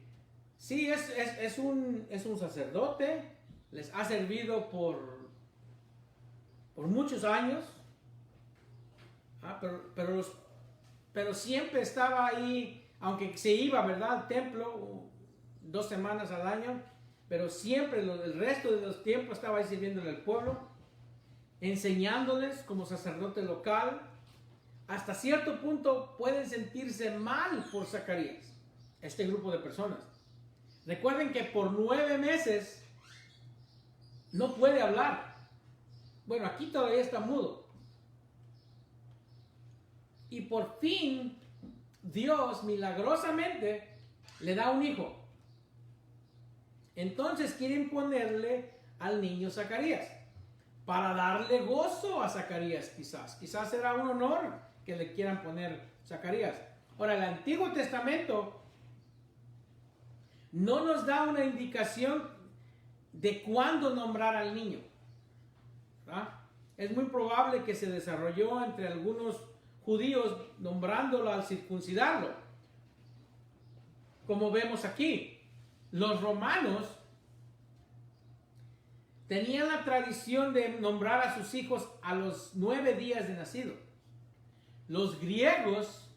es un sacerdote, les ha servido por muchos años, Pero siempre estaba ahí, aunque se iba, ¿verdad?, al templo 2 semanas al año, pero siempre el resto de los tiempos estaba ahí sirviéndole al pueblo, enseñándoles como sacerdote local. Hasta cierto punto pueden sentirse mal por Zacarías, este grupo de personas. Recuerden que por 9 meses no puede hablar. Bueno, aquí todavía está mudo. Y por fin Dios milagrosamente le da un hijo. Entonces quieren ponerle al niño Zacarías para darle gozo a Zacarías, quizás será un honor que le quieran poner Zacarías. Ahora, el Antiguo Testamento no nos da una indicación de cuándo nombrar al niño, ¿verdad? Es muy probable que se desarrolló entre algunos judíos nombrándolo al circuncidarlo, como vemos aquí. Los romanos tenían la tradición de nombrar a sus hijos a los 9 días de nacido. Los griegos,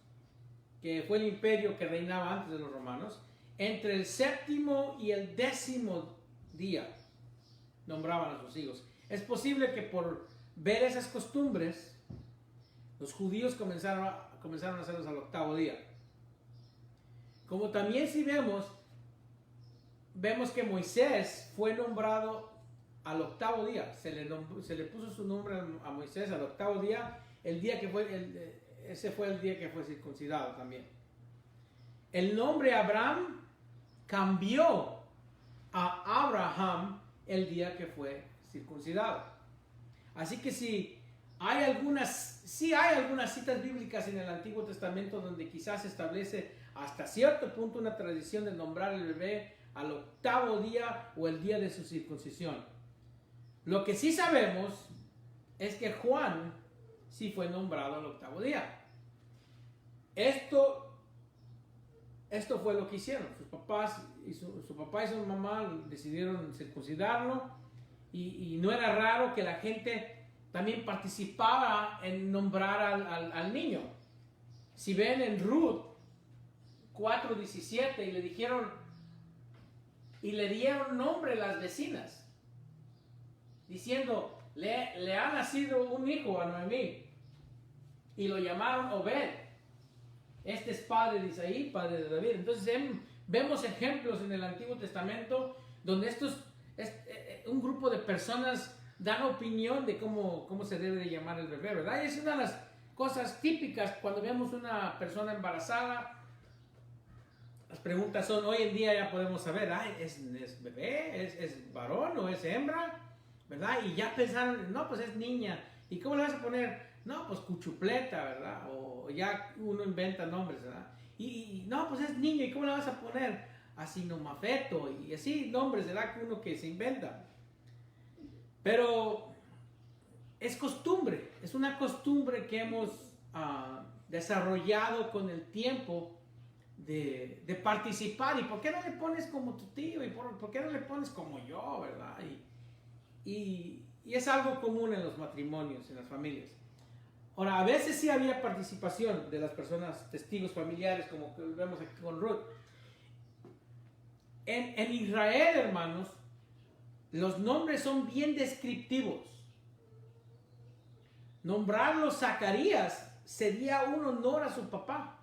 que fue el imperio que reinaba antes de los romanos, entre el 7º y el 10º día nombraban a sus hijos. Es posible que por ver esas costumbres, los judíos comenzaron a hacerlos al 8º día. Como también si vemos que Moisés fue nombrado al 8º día. Se le puso su nombre a Moisés al 8º día, ese fue el día que fue circuncidado también. El nombre Abraham cambió a Abraham el día que fue circuncidado. Así que sí hay algunas citas bíblicas en el Antiguo Testamento donde quizás se establece hasta cierto punto una tradición de nombrar al bebé al 8º día o el día de su circuncisión. Lo que sí sabemos es que Juan sí fue nombrado al 8º día. Esto fue lo que hicieron. Sus papás y su papá y su mamá decidieron circuncidarlo, y no era raro que la gente también participaba en nombrar al niño. Si ven en Ruth 4:17, y le dieron nombre a las vecinas, diciendo, le ha nacido un hijo a Noemí, y lo llamaron Obed. Este es padre de Isaí, padre de David. Entonces vemos ejemplos en el Antiguo Testamento donde un grupo de personas dan opinión de cómo se debe de llamar el bebé, ¿verdad? Y es una de las cosas típicas cuando vemos una persona embarazada. Las preguntas son, hoy en día ya podemos saber, ¿es bebé? ¿Es varón o es hembra? ¿Verdad? Y ya pensaron, no, pues es niña. ¿Y cómo le vas a poner? No, pues cuchupleta, ¿verdad? O ya uno inventa nombres, ¿verdad? Y no, pues es niño, ¿y cómo le vas a poner? Asinomafeto, y así nombres, ¿verdad? Que uno que se inventa. Pero es costumbre, es una costumbre que hemos desarrollado con el tiempo de participar. ¿Y por qué no le pones como tu tío? ¿Y por qué no le pones como yo, verdad? Y es algo común en los matrimonios, en las familias. Ahora, a veces sí había participación de las personas, testigos familiares, como que vemos aquí con Ruth. En Israel, hermanos, los nombres son bien descriptivos. Nombrarlo Zacarías sería un honor a su papá.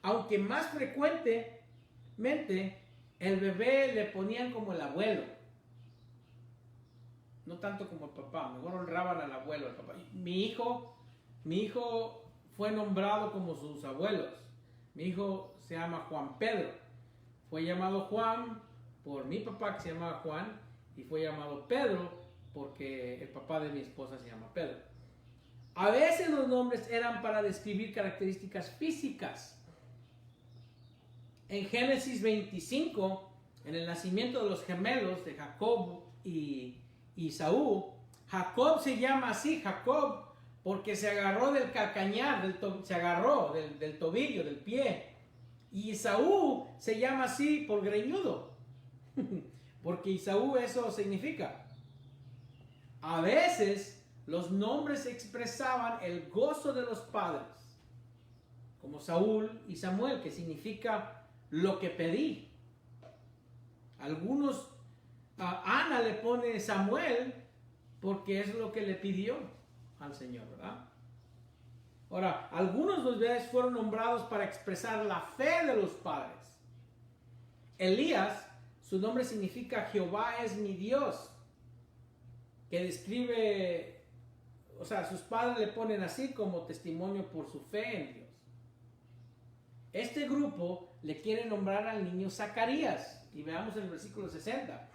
Aunque más frecuentemente el bebé le ponían como el abuelo. No tanto como el papá, mejor honraban al abuelo, al papá. Mi hijo fue nombrado como sus abuelos. Mi hijo se llama Juan Pedro. Fue llamado Juan por mi papá, que se llamaba Juan, y fue llamado Pedro porque el papá de mi esposa se llama Pedro. A veces los nombres eran para describir características físicas. En Génesis 25, en el nacimiento de los gemelos de Jacob y Esaú, Jacob se llama así, Jacob, porque se agarró del calcañar, se agarró del tobillo, del pie. Y Esaú se llama así por greñudo, porque Esaú eso significa. A veces Los nombres expresaban el gozo de los padres, como Saúl y Samuel, que significa lo que pedí. Algunos, Ana le pone Samuel porque es lo que le pidió al Señor, ¿verdad? Ahora, algunos bebés fueron nombrados para expresar la fe de los padres. Elías, su nombre significa Jehová es mi Dios, que describe, o sea, sus padres le ponen así como testimonio por su fe en Dios. Este grupo le quiere nombrar al niño Zacarías, y veamos el versículo 60.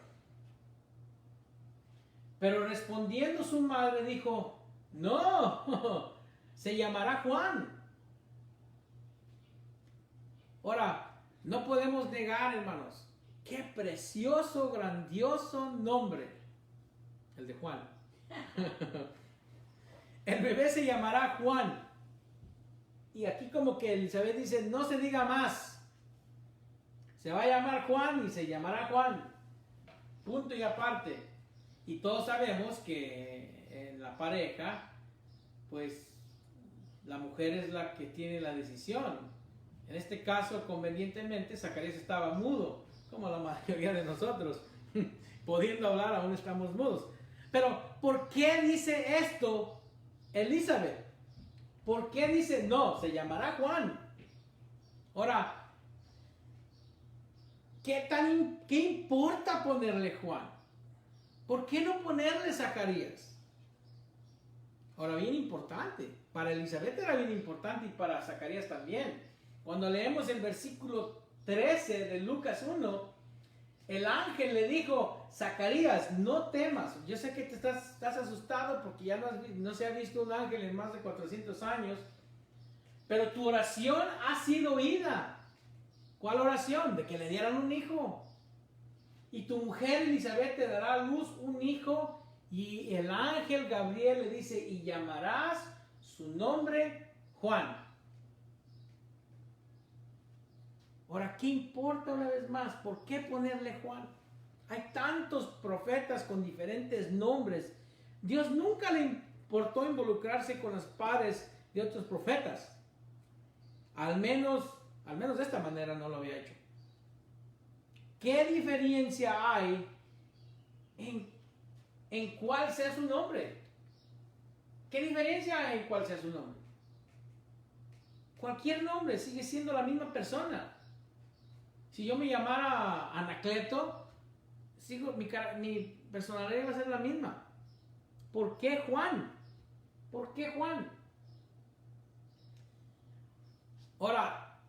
Pero respondiendo su madre dijo, no, se llamará Juan. Ahora, no podemos negar, hermanos, qué precioso, grandioso nombre, el de Juan. El bebé se llamará Juan. Y aquí como que Elizabeth dice, no se diga más. Se va a llamar Juan y se llamará Juan. Punto y aparte. Y todos sabemos que en la pareja, pues la mujer es la que tiene la decisión. En este caso, convenientemente, Zacarías estaba mudo, como la mayoría de nosotros. Pudiendo hablar, aún estamos mudos. Pero, ¿por qué dice esto Elizabeth? ¿Por qué dice, no, se llamará Juan? Ahora, ¿qué importa ponerle Juan? ¿Por qué no ponerle Zacarías? Ahora, bien importante. Para Elizabeth era bien importante y para Zacarías también. Cuando leemos el versículo 13 de Lucas 1, el ángel le dijo, Zacarías, no temas. Yo sé que te estás asustado porque ya no se ha visto un ángel en más de 400 años, pero tu oración ha sido oída. ¿Cuál oración? De que le dieran un hijo. Y tu mujer Elizabeth te dará a luz un hijo, y el ángel Gabriel le dice, y llamarás su nombre Juan. Ahora, ¿qué importa una vez más? ¿Por qué ponerle Juan? Hay tantos profetas con diferentes nombres. Dios nunca le importó involucrarse con los padres de otros profetas. Al menos de esta manera no lo había hecho. ¿Qué diferencia hay en cuál sea su nombre? ¿Qué diferencia hay en cuál sea su nombre? Cualquier nombre sigue siendo la misma persona. Si yo me llamara Anacleto, mi personalidad va a ser la misma. ¿Por qué Juan? ¿Por qué Juan? Ahora,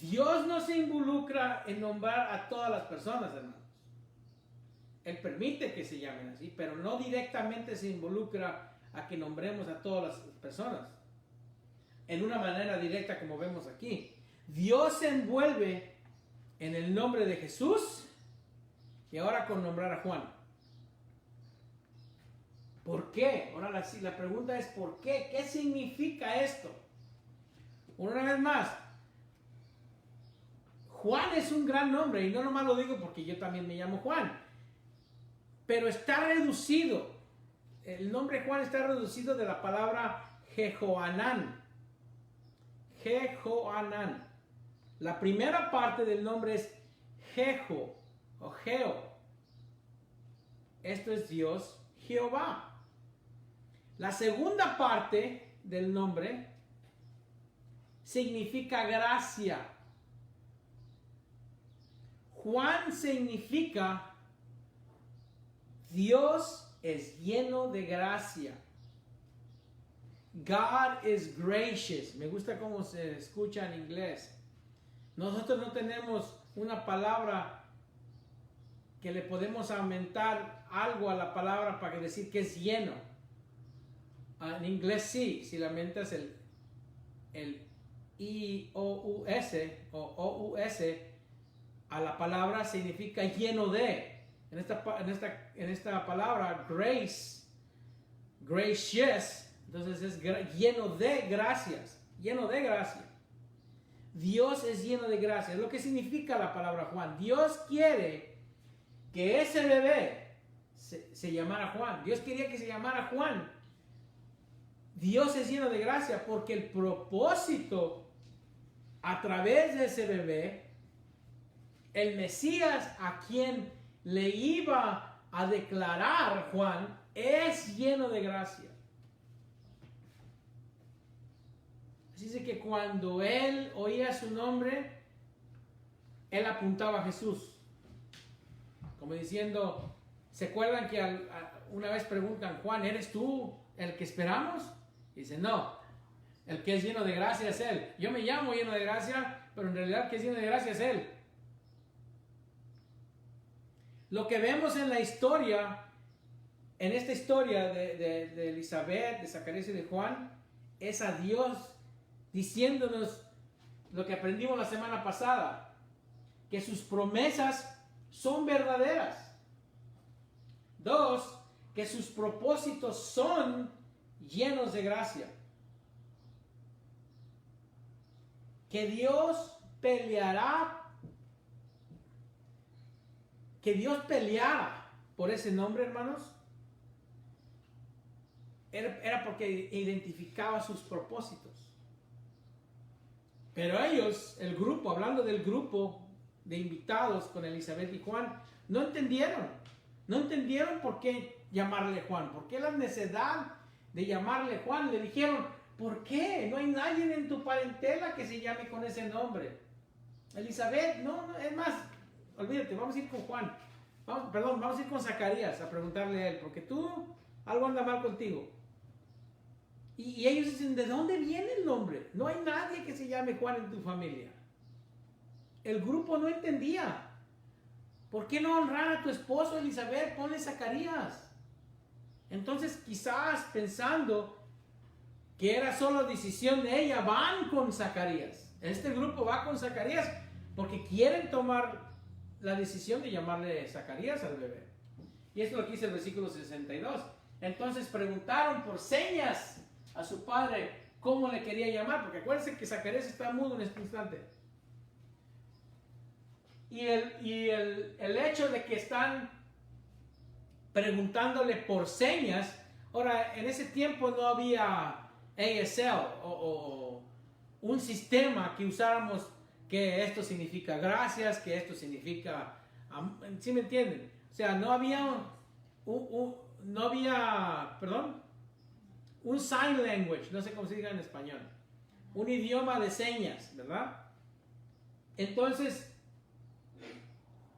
Dios no se involucra en nombrar a todas las personas, hermanos. Él permite que se llamen así, pero no directamente se involucra a que nombremos a todas las personas en una manera directa como vemos aquí. Dios se envuelve en el nombre de Jesús y ahora con nombrar a Juan. ¿Por qué? Ahora la pregunta es ¿por qué? ¿Qué significa esto? Una vez más, Juan es un gran nombre y no nomás lo digo porque yo también me llamo Juan, pero está reducido. El nombre Juan está reducido de la palabra Jehoanán. Jehoanán. La primera parte del nombre es Jeho o Geo. Esto es Dios Jehová. La segunda parte del nombre significa gracia. Juan significa Dios es lleno de gracia. God is gracious. Me gusta cómo se escucha en inglés. Nosotros no tenemos una palabra que le podemos aumentar algo a la palabra para decir que es lleno. En inglés sí, si le aumentas el I-O-U-S o O-U-S a la palabra significa lleno de. En esta palabra grace, gracious, entonces es lleno de gracias, lleno de gracia. Dios es lleno de gracia, es lo que significa la palabra Juan. Dios quiere que ese bebé se llamara Juan. Dios quería que se llamara Juan Dios es lleno de gracia porque el propósito a través de ese bebé, el Mesías a quien le iba a declarar Juan, es lleno de gracia. Así es que cuando él oía su nombre, él apuntaba a Jesús. Como diciendo, ¿se acuerdan que una vez preguntan, Juan, ¿eres tú el que esperamos? Y dice, no, el que es lleno de gracia es él. Yo me llamo lleno de gracia, pero en realidad el que es lleno de gracia es él. Lo que vemos en la historia, en esta historia de Elizabeth, de Zacarías y de Juan, es a Dios diciéndonos lo que aprendimos la semana pasada, que sus promesas son verdaderas. 2, que sus propósitos son llenos de gracia. Que Dios peleara, que Dios peleara por ese nombre, hermanos, era porque identificaba sus propósitos. Pero ellos, el grupo, hablando del grupo de invitados con Elizabeth y Juan, no entendieron por qué llamarle Juan, por qué la necesidad de llamarle Juan. Le dijeron, ¿por qué? No hay nadie en tu parentela que se llame con ese nombre. Elizabeth, no, es más, olvídate, vamos a ir con Juan. Vamos a ir con Zacarías a preguntarle a él, porque algo anda mal contigo. Y ellos dicen, ¿de dónde viene el nombre? No hay nadie que se llame Juan en tu familia. El grupo no entendía. ¿Por qué no honrar a tu esposo, Elizabeth? Ponle Zacarías. Entonces, quizás pensando que era solo decisión de ella, van con Zacarías. Este grupo va con Zacarías porque quieren tomar la decisión de llamarle Zacarías al bebé. Y esto es lo que dice el versículo 62. Entonces preguntaron por señas a su padre cómo le quería llamar, porque acuérdense que Zacarías está mudo en este instante. Y el hecho de que están preguntándole por señas, ahora en ese tiempo no había ASL o un sistema que usáramos que esto significa gracias, que esto significa, ¿sí me entienden? O sea, no había un sign language, no sé cómo se diga en español, un idioma de señas, ¿verdad? Entonces,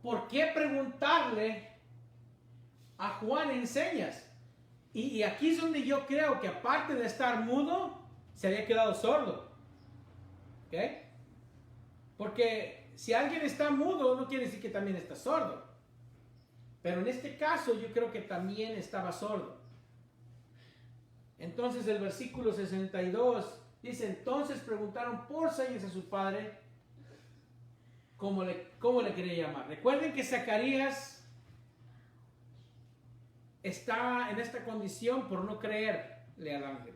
¿por qué preguntarle a Juan en señas? Y aquí es donde yo creo que aparte de estar mudo, se había quedado sordo. ¿Ok? Porque si alguien está mudo, no quiere decir que también está sordo. Pero en este caso yo creo que también estaba sordo. Entonces el versículo 62 dice, entonces preguntaron por señas a su padre cómo le quería llamar. Recuerden que Zacarías está en esta condición por no creerle al ángel.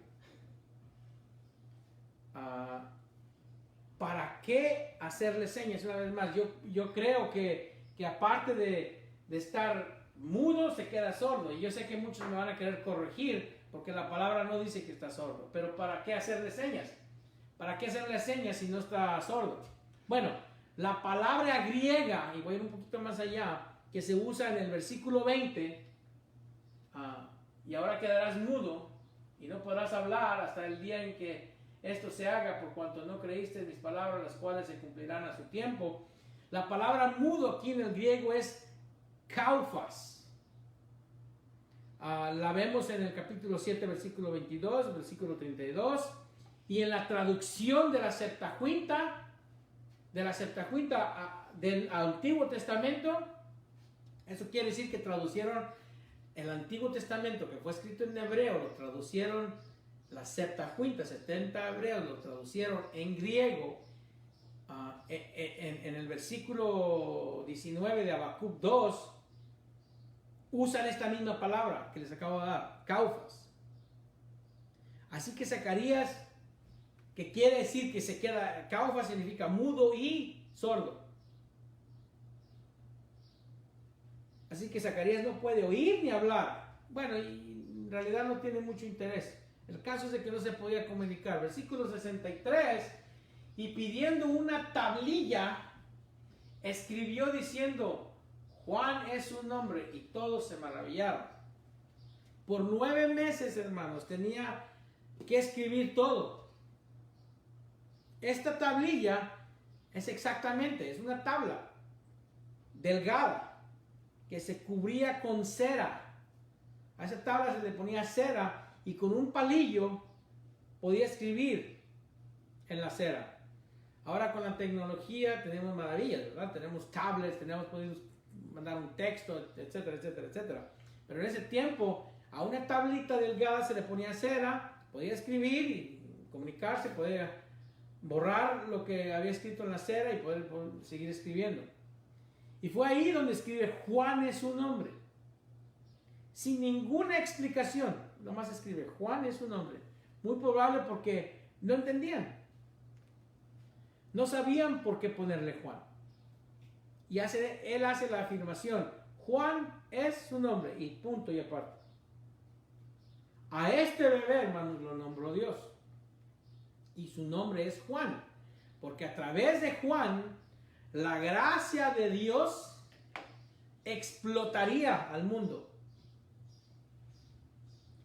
¿Para qué hacerle señas? Una vez más, yo creo que aparte de estar mudo, se queda sordo. Y yo sé que muchos me van a querer corregir, porque la palabra no dice que está sordo. Pero ¿para qué hacerle señas? ¿Para qué hacerle señas si no está sordo? Bueno, la palabra griega, y voy a ir un poquito más allá, que se usa en el versículo 20, y ahora quedarás mudo y no podrás hablar hasta el día en que esto se haga, por cuanto no creíste en mis palabras, las cuales se cumplirán a su tiempo. La palabra mudo aquí en el griego es kaufas. La vemos en el capítulo 7, versículo 22, versículo 32, y en la traducción de la Septuaginta, del Antiguo Testamento. Eso quiere decir que traducieron el Antiguo Testamento, que fue escrito en hebreo, lo traducieron la Septuaginta, 70 hebreos lo traducieron en griego. En el versículo 19 de Habacuc 2 usan esta misma palabra que les acabo de dar, kaufas. Así que Zacarías, que quiere decir que se queda, kaufas significa mudo y sordo. Así que Zacarías no puede oír ni hablar. Bueno, y en realidad no tiene mucho interés. El caso es de que no se podía comunicar. Versículo 63, y pidiendo una tablilla, escribió diciendo, Juan es su nombre, y todos se maravillaron. Por 9 meses, hermanos, tenía que escribir todo. Esta tablilla es una tabla delgada que se cubría con cera. A esa tabla se le ponía cera y con un palillo podía escribir en la cera. Ahora con la tecnología tenemos maravillas, ¿verdad? Tenemos tablets, podemos mandar un texto, etcétera, etcétera, etcétera. Pero en ese tiempo a una tablita delgada se le ponía cera, podía escribir y comunicarse, podía borrar lo que había escrito en la cera y poder seguir escribiendo. Y fue ahí donde escribe Juan es su nombre. Sin ninguna explicación, nomás escribe Juan es su nombre. Muy probable porque no entendían. No sabían por qué ponerle Juan. Y él hace la afirmación, Juan es su nombre, y punto y aparte. A este bebé, hermanos, lo nombró Dios. Y su nombre es Juan. Porque a través de Juan, la gracia de Dios explotaría al mundo.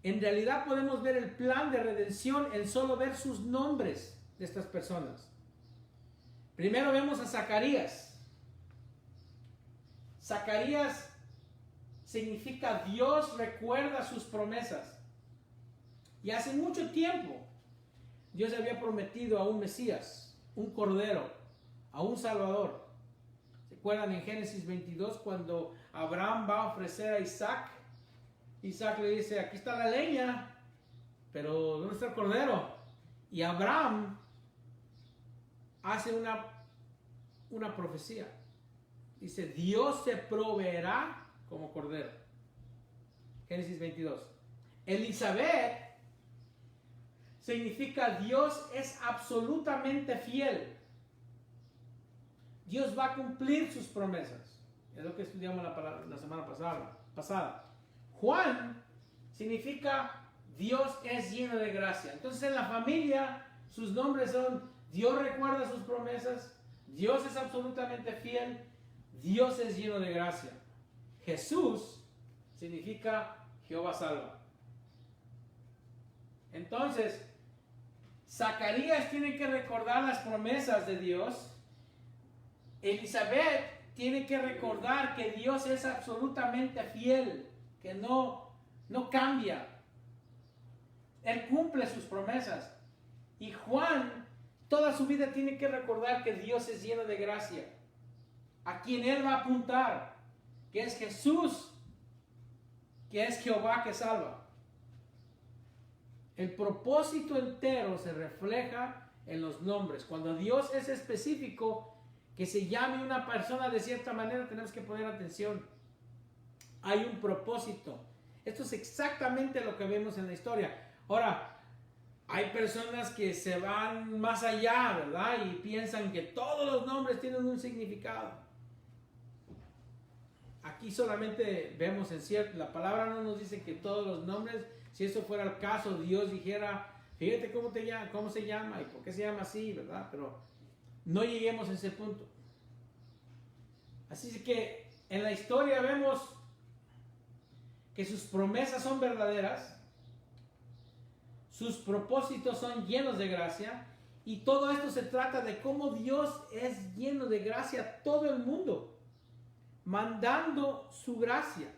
En realidad podemos ver el plan de redención en solo ver sus nombres de estas personas. Primero vemos a Zacarías. Zacarías significa Dios recuerda sus promesas. Y hace mucho tiempo Dios había prometido a un Mesías, un Cordero, a un Salvador. ¿Se acuerdan en Génesis 22 cuando Abraham va a ofrecer a Isaac? Isaac le dice, aquí está la leña, pero ¿dónde está el Cordero? Y Abraham hace una profecía. Dice, Dios se proveerá como Cordero. Génesis 22. Elizabeth significa Dios es absolutamente fiel. Dios va a cumplir sus promesas. Es lo que estudiamos la semana pasada. Juan significa Dios es lleno de gracia. Entonces en la familia sus nombres son Dios recuerda sus promesas, Dios es absolutamente fiel, Dios es lleno de gracia. Jesús significa Jehová salva. Entonces, Zacarías tiene que recordar las promesas de Dios. Elizabeth tiene que recordar que Dios es absolutamente fiel, que no cambia. Él cumple sus promesas. Y Juan, toda su vida tiene que recordar que Dios es lleno de gracia. A quien él va a apuntar, que es Jesús, que es Jehová que salva. El propósito entero se refleja en los nombres. Cuando Dios es específico, que se llame una persona de cierta manera, tenemos que poner atención. Hay un propósito. Esto es exactamente lo que vemos en la historia. Ahora, hay personas que se van más allá, ¿verdad? Y piensan que todos los nombres tienen un significado. Aquí solamente vemos en cierto, la palabra no nos dice que todos los nombres, si eso fuera el caso, Dios dijera, fíjate cómo se llama y por qué se llama así, ¿verdad? Pero no lleguemos a ese punto. Así que en la historia vemos que sus promesas son verdaderas, sus propósitos son llenos de gracia, y todo esto se trata de cómo Dios es lleno de gracia a todo el mundo, mandando su gracia.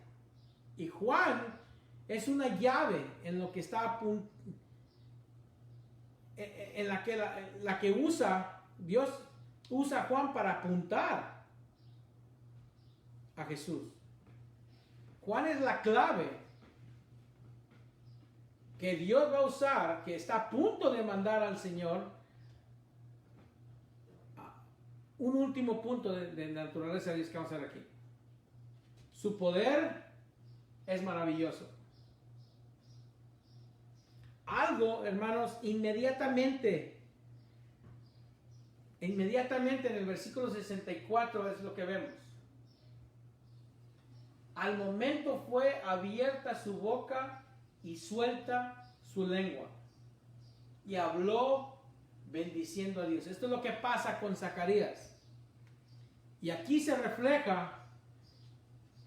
Y Juan es una llave en lo que está en la que usa Dios usa a Juan para apuntar a Jesús. Juan es la clave que Dios va a usar, que está a punto de mandar al Señor. Un último punto de naturaleza de Dios que vamos a ver aquí. Su poder es maravilloso. Algo, hermanos, inmediatamente en el versículo 64 es lo que vemos. Al momento fue abierta su boca y suelta su lengua y habló bendiciendo a Dios. Esto es lo que pasa con Zacarías. Y aquí se refleja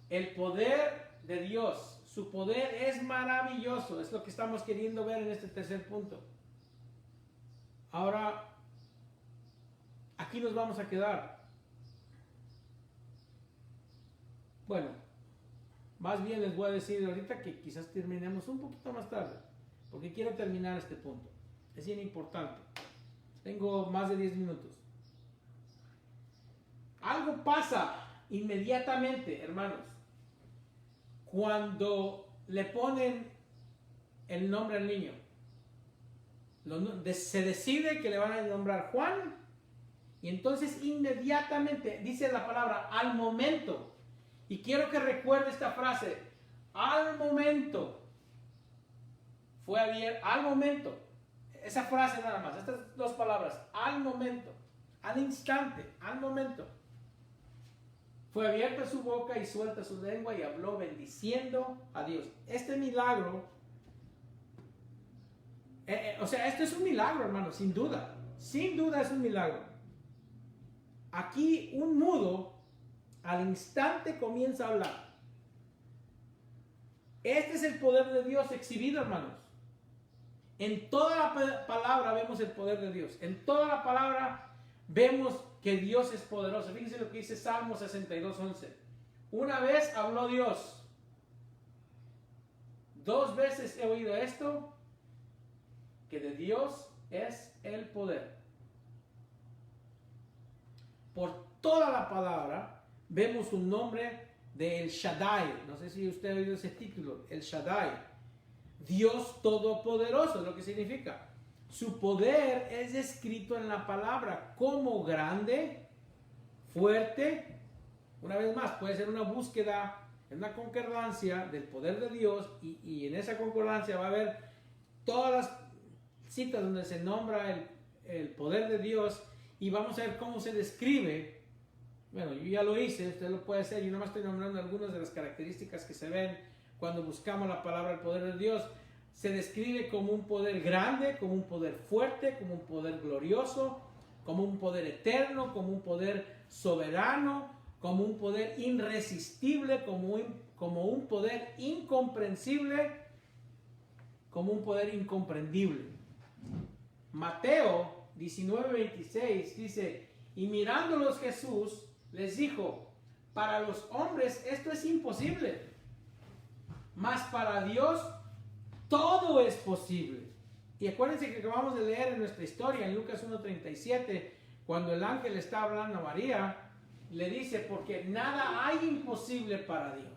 el poder de Dios. Su poder es maravilloso. Es lo que estamos queriendo ver en este tercer punto. Ahora, aquí nos vamos a quedar. Bueno, más bien les voy a decir ahorita que quizás terminemos un poquito más tarde, porque quiero terminar este punto. Es bien importante. Tengo más de 10 minutos. Algo pasa inmediatamente, hermanos, cuando le ponen el nombre al niño. Se decide que le van a nombrar Juan, y entonces inmediatamente dice la palabra al momento. Y quiero que recuerde esta frase: al momento fue abierto, al momento. Esa frase nada más, estas dos palabras, al momento, al instante, al momento. Fue abierta su boca y suelta su lengua y habló bendiciendo a Dios. Este milagro, esto es un milagro, hermano, sin duda. Sin duda es un milagro. Aquí un mudo al instante comienza a hablar. Este es el poder de Dios exhibido, hermanos. En toda la palabra vemos el poder de Dios. En toda la palabra vemos que Dios es poderoso. Fíjense lo que dice Salmo 62:11. Una vez habló Dios. 2 veces he oído esto, que de Dios es el poder. Por toda la palabra vemos un nombre de El Shaddai. No sé si usted ha oído ese título, El Shaddai. Dios Todopoderoso, es lo que significa. Su poder es descrito en la palabra como grande, fuerte. Una vez más, puede ser una búsqueda, una concordancia del poder de Dios, y en esa concordancia va a haber todas las citas donde se nombra el poder de Dios, y vamos a ver cómo se describe. Bueno, yo ya lo hice, usted lo puede hacer. Yo nomás estoy nombrando algunas de las características que se ven cuando buscamos la palabra el poder de Dios. Se describe como un poder grande, como un poder fuerte, como un poder glorioso, como un poder eterno, como un poder soberano, como un poder irresistible, como un poder incomprensible, como un poder incomprendible. Mateo 19:26 dice: y mirándolos Jesús les dijo: para los hombres esto es imposible, mas para Dios todo es posible. Y acuérdense que acabamos de leer en nuestra historia, en Lucas 1:37, cuando el ángel está hablando a María, le dice: porque nada hay imposible para Dios.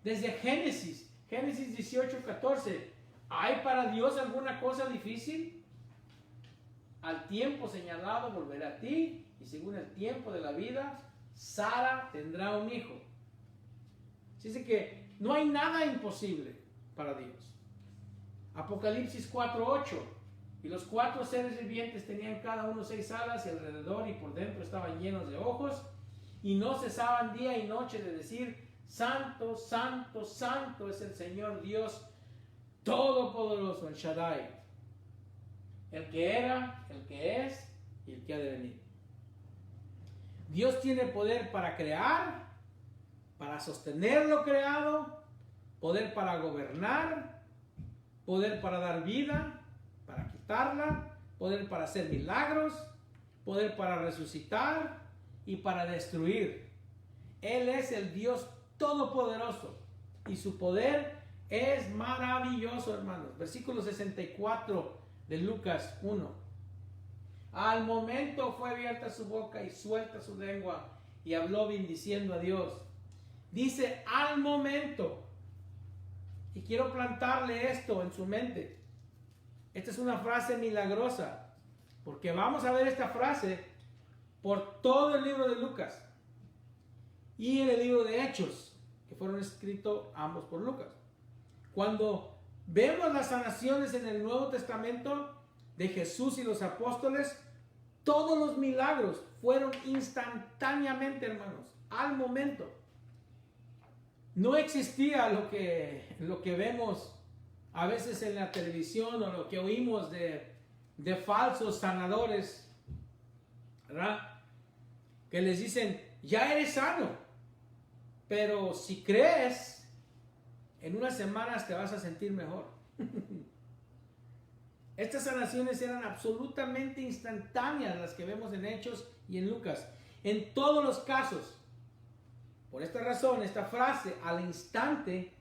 Desde Génesis 18:14, ¿hay para Dios alguna cosa difícil? Al tiempo señalado volverá a ti, y según el tiempo de la vida, Sara tendrá un hijo. Dice que no hay nada imposible para Dios. Apocalipsis 4:8. Y los 4 seres vivientes tenían cada uno 6 alas, y alrededor y por dentro estaban llenos de ojos, y no cesaban día y noche de decir: santo, santo, santo es el Señor Dios Todopoderoso, el Shaddai, el que era, el que es y el que ha de venir. Dios tiene poder para crear, para sostener lo creado, poder para gobernar, poder para dar vida, para quitarla, poder para hacer milagros, poder para resucitar y para destruir. Él es el Dios Todopoderoso y su poder es maravilloso, hermanos. Versículo 64 de Lucas 1. Al momento fue abierta su boca y suelta su lengua, y habló bendiciendo a Dios. Dice al momento. Y quiero plantarle esto en su mente. Esta es una frase milagrosa, porque vamos a ver esta frase por todo el libro de Lucas y en el libro de Hechos, que fueron escritos ambos por Lucas. Cuando vemos las sanaciones en el Nuevo Testamento de Jesús y los apóstoles, todos los milagros fueron instantáneamente, hermanos, al momento. No existía lo que vemos a veces en la televisión o lo que oímos de falsos sanadores, ¿verdad? Que les dicen, ya eres sano, pero si crees, en unas semanas te vas a sentir mejor. Estas sanaciones eran absolutamente instantáneas, las que vemos en Hechos y en Lucas. En todos los casos. Por esta razón, esta frase, al instante,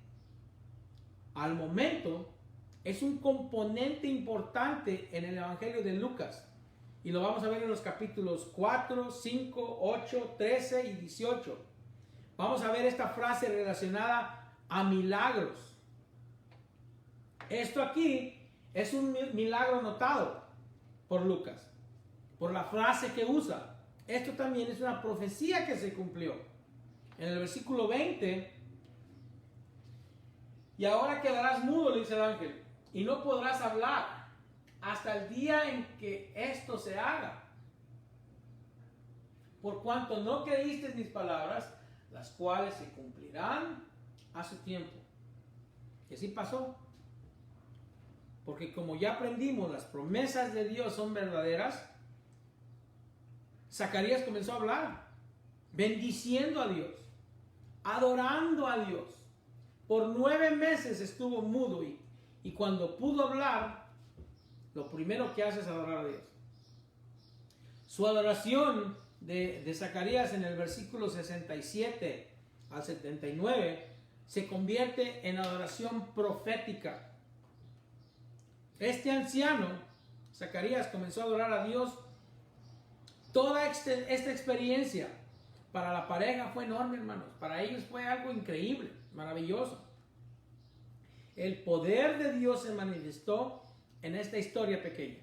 al momento, es un componente importante en el Evangelio de Lucas. Y lo vamos a ver en los capítulos 4, 5, 8, 13 y 18. Vamos a ver esta frase relacionada a milagros. Esto aquí es un milagro notado por Lucas, por la frase que usa. Esto también es una profecía que se cumplió. En el versículo 20, y ahora quedarás mudo, le dice el ángel, y no podrás hablar hasta el día en que esto se haga. Por cuanto no creíste mis palabras, las cuales se cumplirán a su tiempo. Y así pasó. Porque como ya aprendimos, las promesas de Dios son verdaderas. Zacarías comenzó a hablar, bendiciendo a Dios, adorando a Dios. Por 9 meses estuvo mudo y cuando pudo hablar, lo primero que hace es adorar a Dios. Su adoración de Zacarías en el versículo 67 al 79 se convierte en adoración profética. Este anciano, Zacarías, comenzó a adorar a Dios. Toda esta experiencia para la pareja fue enorme, hermanos. Para ellos fue algo increíble, maravilloso. El poder de Dios se manifestó en esta historia pequeña.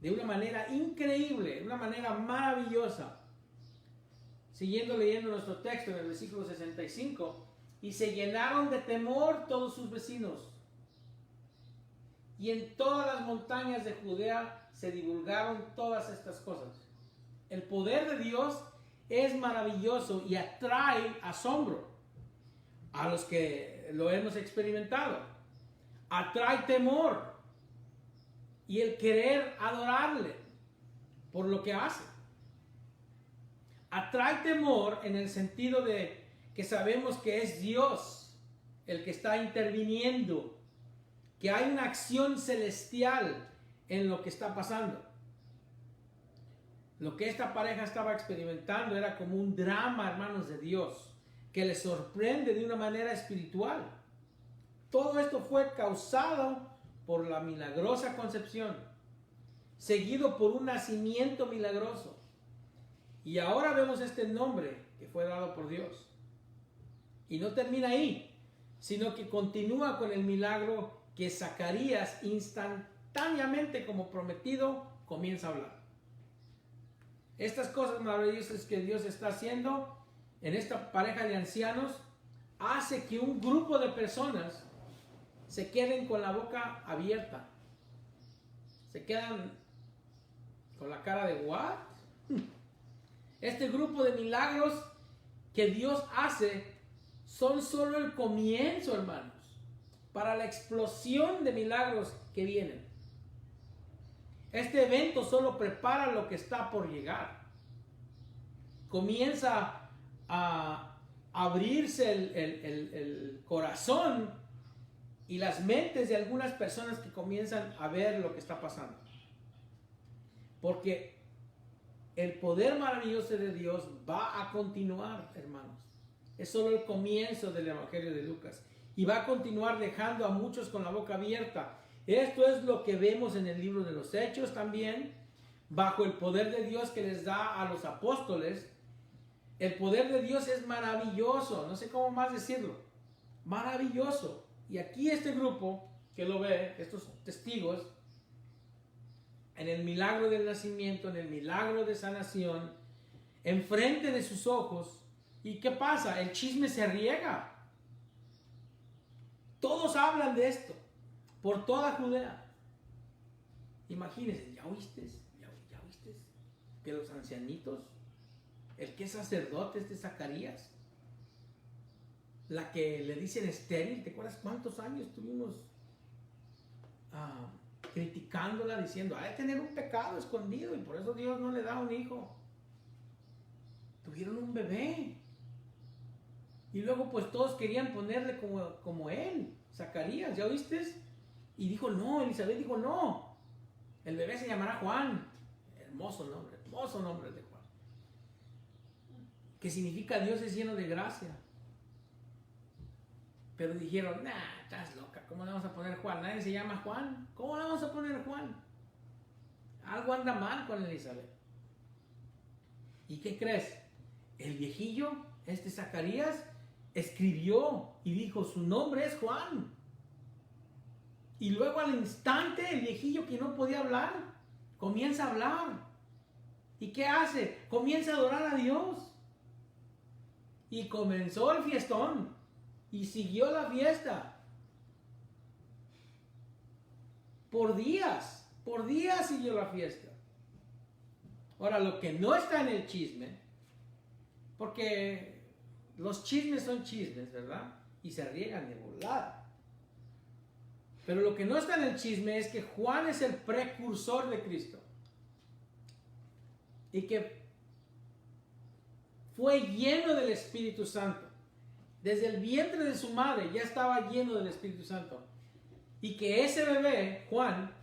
De una manera increíble, de una manera maravillosa. Siguiendo leyendo nuestro texto en el versículo 65. Y se llenaron de temor todos sus vecinos. Y en todas las montañas de Judea se divulgaron todas estas cosas. El poder de Dios es maravilloso y atrae asombro a los que lo hemos experimentado. Atrae temor y el querer adorarle por lo que hace. Atrae temor en el sentido de que sabemos que es Dios el que está interviniendo, que hay una acción celestial en lo que está pasando. Lo que esta pareja estaba experimentando era como un drama, hermanos, de Dios, que les sorprende de una manera espiritual. Todo esto fue causado por la milagrosa concepción, seguido por un nacimiento milagroso. Y ahora vemos este nombre que fue dado por Dios. Y no termina ahí, sino que continúa con el milagro que Zacarías instantáneamente, como prometido, comienza a hablar. Estas cosas maravillosas que Dios está haciendo en esta pareja de ancianos hace que un grupo de personas se queden con la boca abierta. Se quedan con la cara de ¿what? Este grupo de milagros que Dios hace son solo el comienzo, hermanos, para la explosión de milagros que vienen. Este evento solo prepara lo que está por llegar. Comienza a abrirse el corazón y las mentes de algunas personas que comienzan a ver lo que está pasando. Porque el poder maravilloso de Dios va a continuar, hermanos. Es solo el comienzo del Evangelio de Lucas. Y va a continuar dejando a muchos con la boca abierta. Esto es lo que vemos en el libro de los Hechos también, bajo el poder de Dios que les da a los apóstoles. El poder de Dios es maravilloso, no sé cómo más decirlo, maravilloso. Y aquí este grupo que lo ve, estos testigos, en el milagro del nacimiento, en el milagro de sanación, enfrente de sus ojos. ¿Y qué pasa? El chisme se riega. Todos hablan de esto por toda Judea. Imagínense, ¿ya oíste? ¿Ya oíste? Que los ancianitos, el que es sacerdote, Zacarías, la que le dicen estéril. ¿Te acuerdas cuántos años tuvimos criticándola, diciendo, hay que tener un pecado escondido y por eso Dios no le da un hijo? Tuvieron un bebé. Y luego pues todos querían ponerle como él, Zacarías, ¿ya oíste? Y dijo no, Elizabeth dijo no, el bebé se llamará Juan. Hermoso nombre de Juan. Que significa Dios es lleno de gracia. Pero dijeron, nah, estás loca, ¿cómo le vamos a poner Juan? Nadie se llama Juan. ¿Cómo le vamos a poner Juan? Algo anda mal con Elizabeth. ¿Y qué crees? El viejillo, Zacarías, escribió y dijo, su nombre es Juan. Y luego al instante el viejillo que no podía hablar, comienza a hablar. ¿Y qué hace? Comienza a adorar a Dios. Y comenzó el fiestón. Y siguió la fiesta. Por días siguió la fiesta. Ahora, lo que no está en el chisme, porque los chismes son chismes, ¿verdad? Y se riegan de volada. Pero lo que no está en el chisme es que Juan es el precursor de Cristo. Y que fue lleno del Espíritu Santo. Desde el vientre de su madre ya estaba lleno del Espíritu Santo. Y que ese bebé, Juan,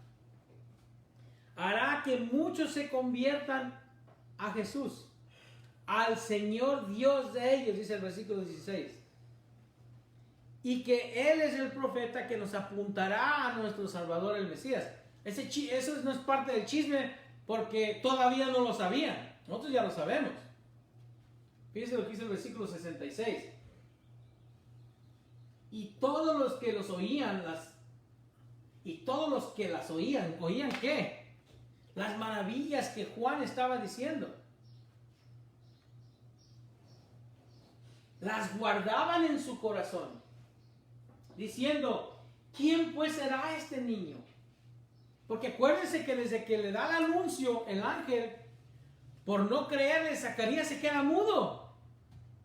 hará que muchos se conviertan a Jesús, al Señor Dios de ellos, dice el versículo 16. Y que Él es el profeta que nos apuntará a nuestro Salvador, el Mesías. Eso no es parte del chisme porque todavía no lo sabían. Nosotros ya lo sabemos. Fíjense lo que dice el versículo 66. Y todos los que los oían, ¿oían qué? Las maravillas que Juan estaba diciendo. Las guardaban en su corazón, diciendo, ¿quién pues será este niño? Porque acuérdense que desde que le da el anuncio el ángel, por no creerle, Zacarías se queda mudo.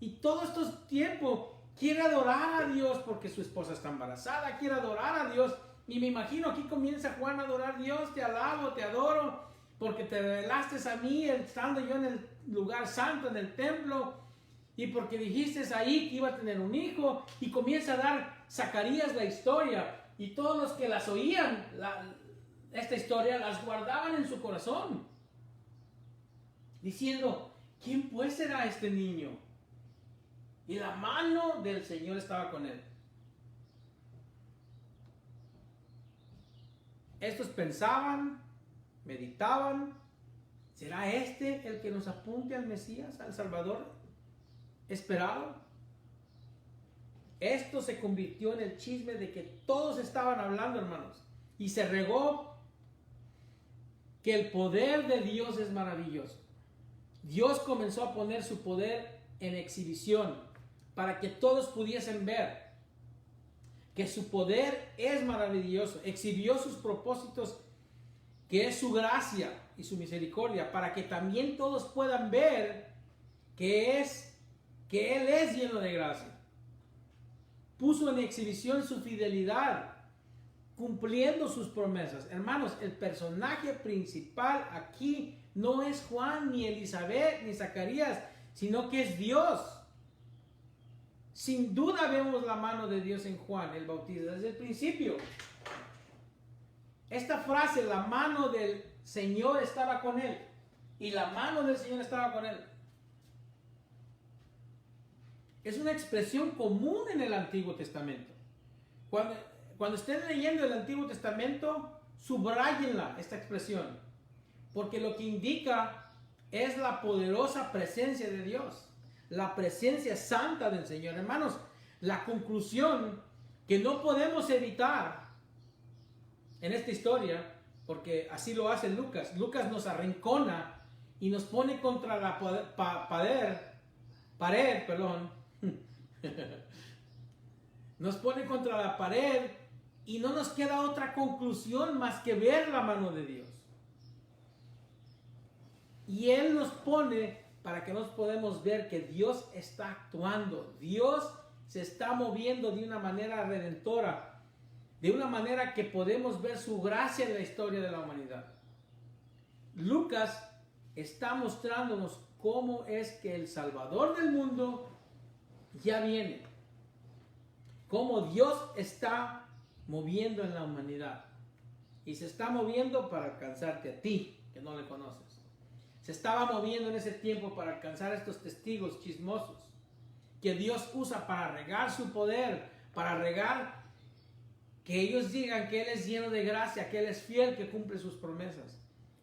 Y todo este tiempo quiere adorar a Dios porque su esposa está embarazada, quiere adorar a Dios. Y me imagino aquí comienza Juan a adorar a Dios, te alabo, te adoro, porque te revelaste a mí estando yo en el lugar santo, en el templo, y porque dijiste ahí que iba a tener un hijo, y comienza a dar Zacarías la historia, y todos los que las oían, esta historia, las guardaban en su corazón, diciendo, ¿quién pues será este niño? Y la mano del Señor estaba con él. Estos pensaban, meditaban, ¿será este el que nos apunte al Mesías, al Salvador esperado? Esto se convirtió en el chisme de que todos estaban hablando, hermanos, y se regó que el poder de Dios es maravilloso. Dios comenzó a poner su poder en exhibición para que todos pudiesen ver que su poder es maravilloso. Exhibió sus propósitos, que es su gracia y su misericordia, para que también todos puedan ver que Él es lleno de gracia. Puso en exhibición su fidelidad, cumpliendo sus promesas. Hermanos, el personaje principal aquí no es Juan, ni Elizabeth, ni Zacarías, sino que es Dios. Sin duda vemos la mano de Dios en Juan el Bautista desde el principio. Esta frase, la mano del Señor estaba con él, y la mano del Señor estaba con él, es una expresión común en el Antiguo Testamento. Cuando estén leyendo el Antiguo Testamento, subrayenla, esta expresión, porque lo que indica es la poderosa presencia de Dios, la presencia santa del Señor. Hermanos, la conclusión que no podemos evitar en esta historia, porque así lo hace Lucas. Lucas nos arrincona y nos pone contra la pared, nos pone contra la pared y no nos queda otra conclusión más que ver la mano de Dios. Y Él nos pone para que nos podamos ver que Dios está actuando. Dios se está moviendo de una manera redentora, de una manera que podemos ver su gracia en la historia de la humanidad. Lucas está mostrándonos cómo es que el Salvador del mundo ya viene, cómo Dios está moviendo en la humanidad, y se está moviendo para alcanzarte a ti, que no le conoces. Se estaba moviendo en ese tiempo para alcanzar a estos testigos chismosos, que Dios usa para regar su poder, para regar que ellos digan que Él es lleno de gracia, que Él es fiel, que cumple sus promesas.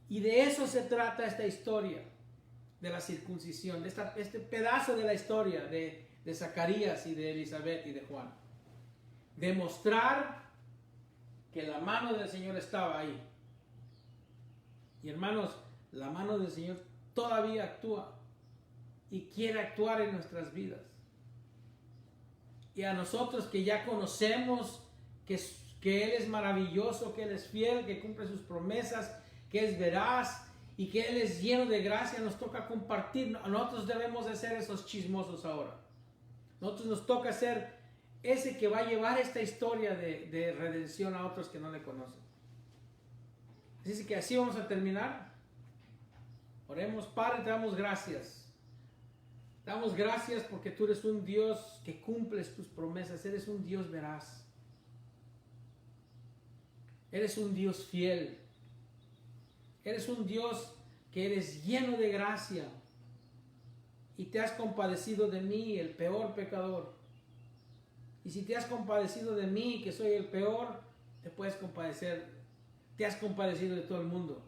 Y de eso se trata esta historia de la circuncisión, de este pedazo de la historia de Zacarías y de Elizabeth y de Juan. Demostrar que la mano del Señor estaba ahí. Y hermanos, la mano del Señor todavía actúa y quiere actuar en nuestras vidas. Y a nosotros que ya conocemos que Él es maravilloso, que Él es fiel, que cumple sus promesas, que es veraz y que Él es lleno de gracia, nos toca compartir. Nosotros debemos de ser esos chismosos ahora. Nosotros nos toca ser ese que va a llevar esta historia de redención a otros que no le conocen. Así que así vamos a terminar. Oremos. Padre, te damos gracias. Damos gracias porque tú eres un Dios que cumples tus promesas. Eres un Dios veraz. Eres un Dios fiel. Eres un Dios que eres lleno de gracia. Y te has compadecido de mí, el peor pecador. Y si te has compadecido de mí, que soy el peor, te puedes compadecer. Te has compadecido de todo el mundo.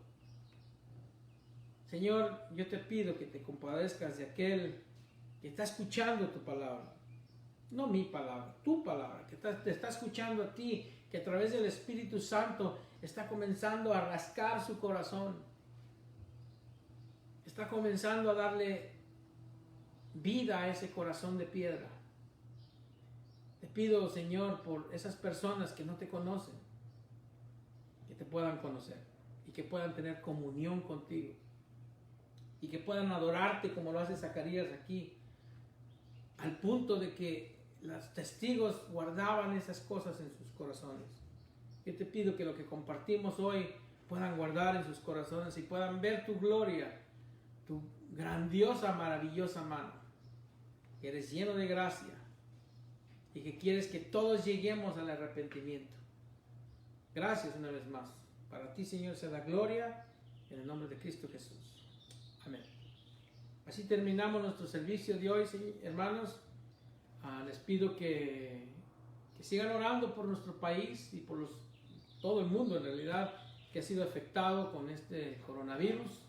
Señor, yo te pido que te compadezcas de aquel que está escuchando tu palabra. No mi palabra, tu palabra, que te está escuchando a ti, que a través del Espíritu Santo está comenzando a rascar su corazón. Está comenzando a darle vida a ese corazón de piedra. Te pido, Señor, por esas personas que no te conocen, que te puedan conocer y que puedan tener comunión contigo y que puedan adorarte como lo hace Zacarías aquí, al punto de que los testigos guardaban esas cosas en sus corazones. Yo te pido que lo que compartimos hoy puedan guardar en sus corazones y puedan ver tu gloria, tu grandiosa, maravillosa mano, que eres lleno de gracia y que quieres que todos lleguemos al arrepentimiento. Gracias una vez más. Para ti, Señor, sea la gloria en el nombre de Cristo Jesús. Amén. Así terminamos nuestro servicio de hoy, hermanos. Les pido que sigan orando por nuestro país y por todo el mundo en realidad que ha sido afectado con este coronavirus,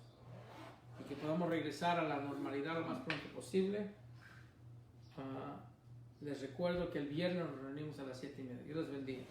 y que podamos regresar a la normalidad lo más pronto posible. Les recuerdo que el viernes nos reunimos a las 7:30. Dios los bendiga.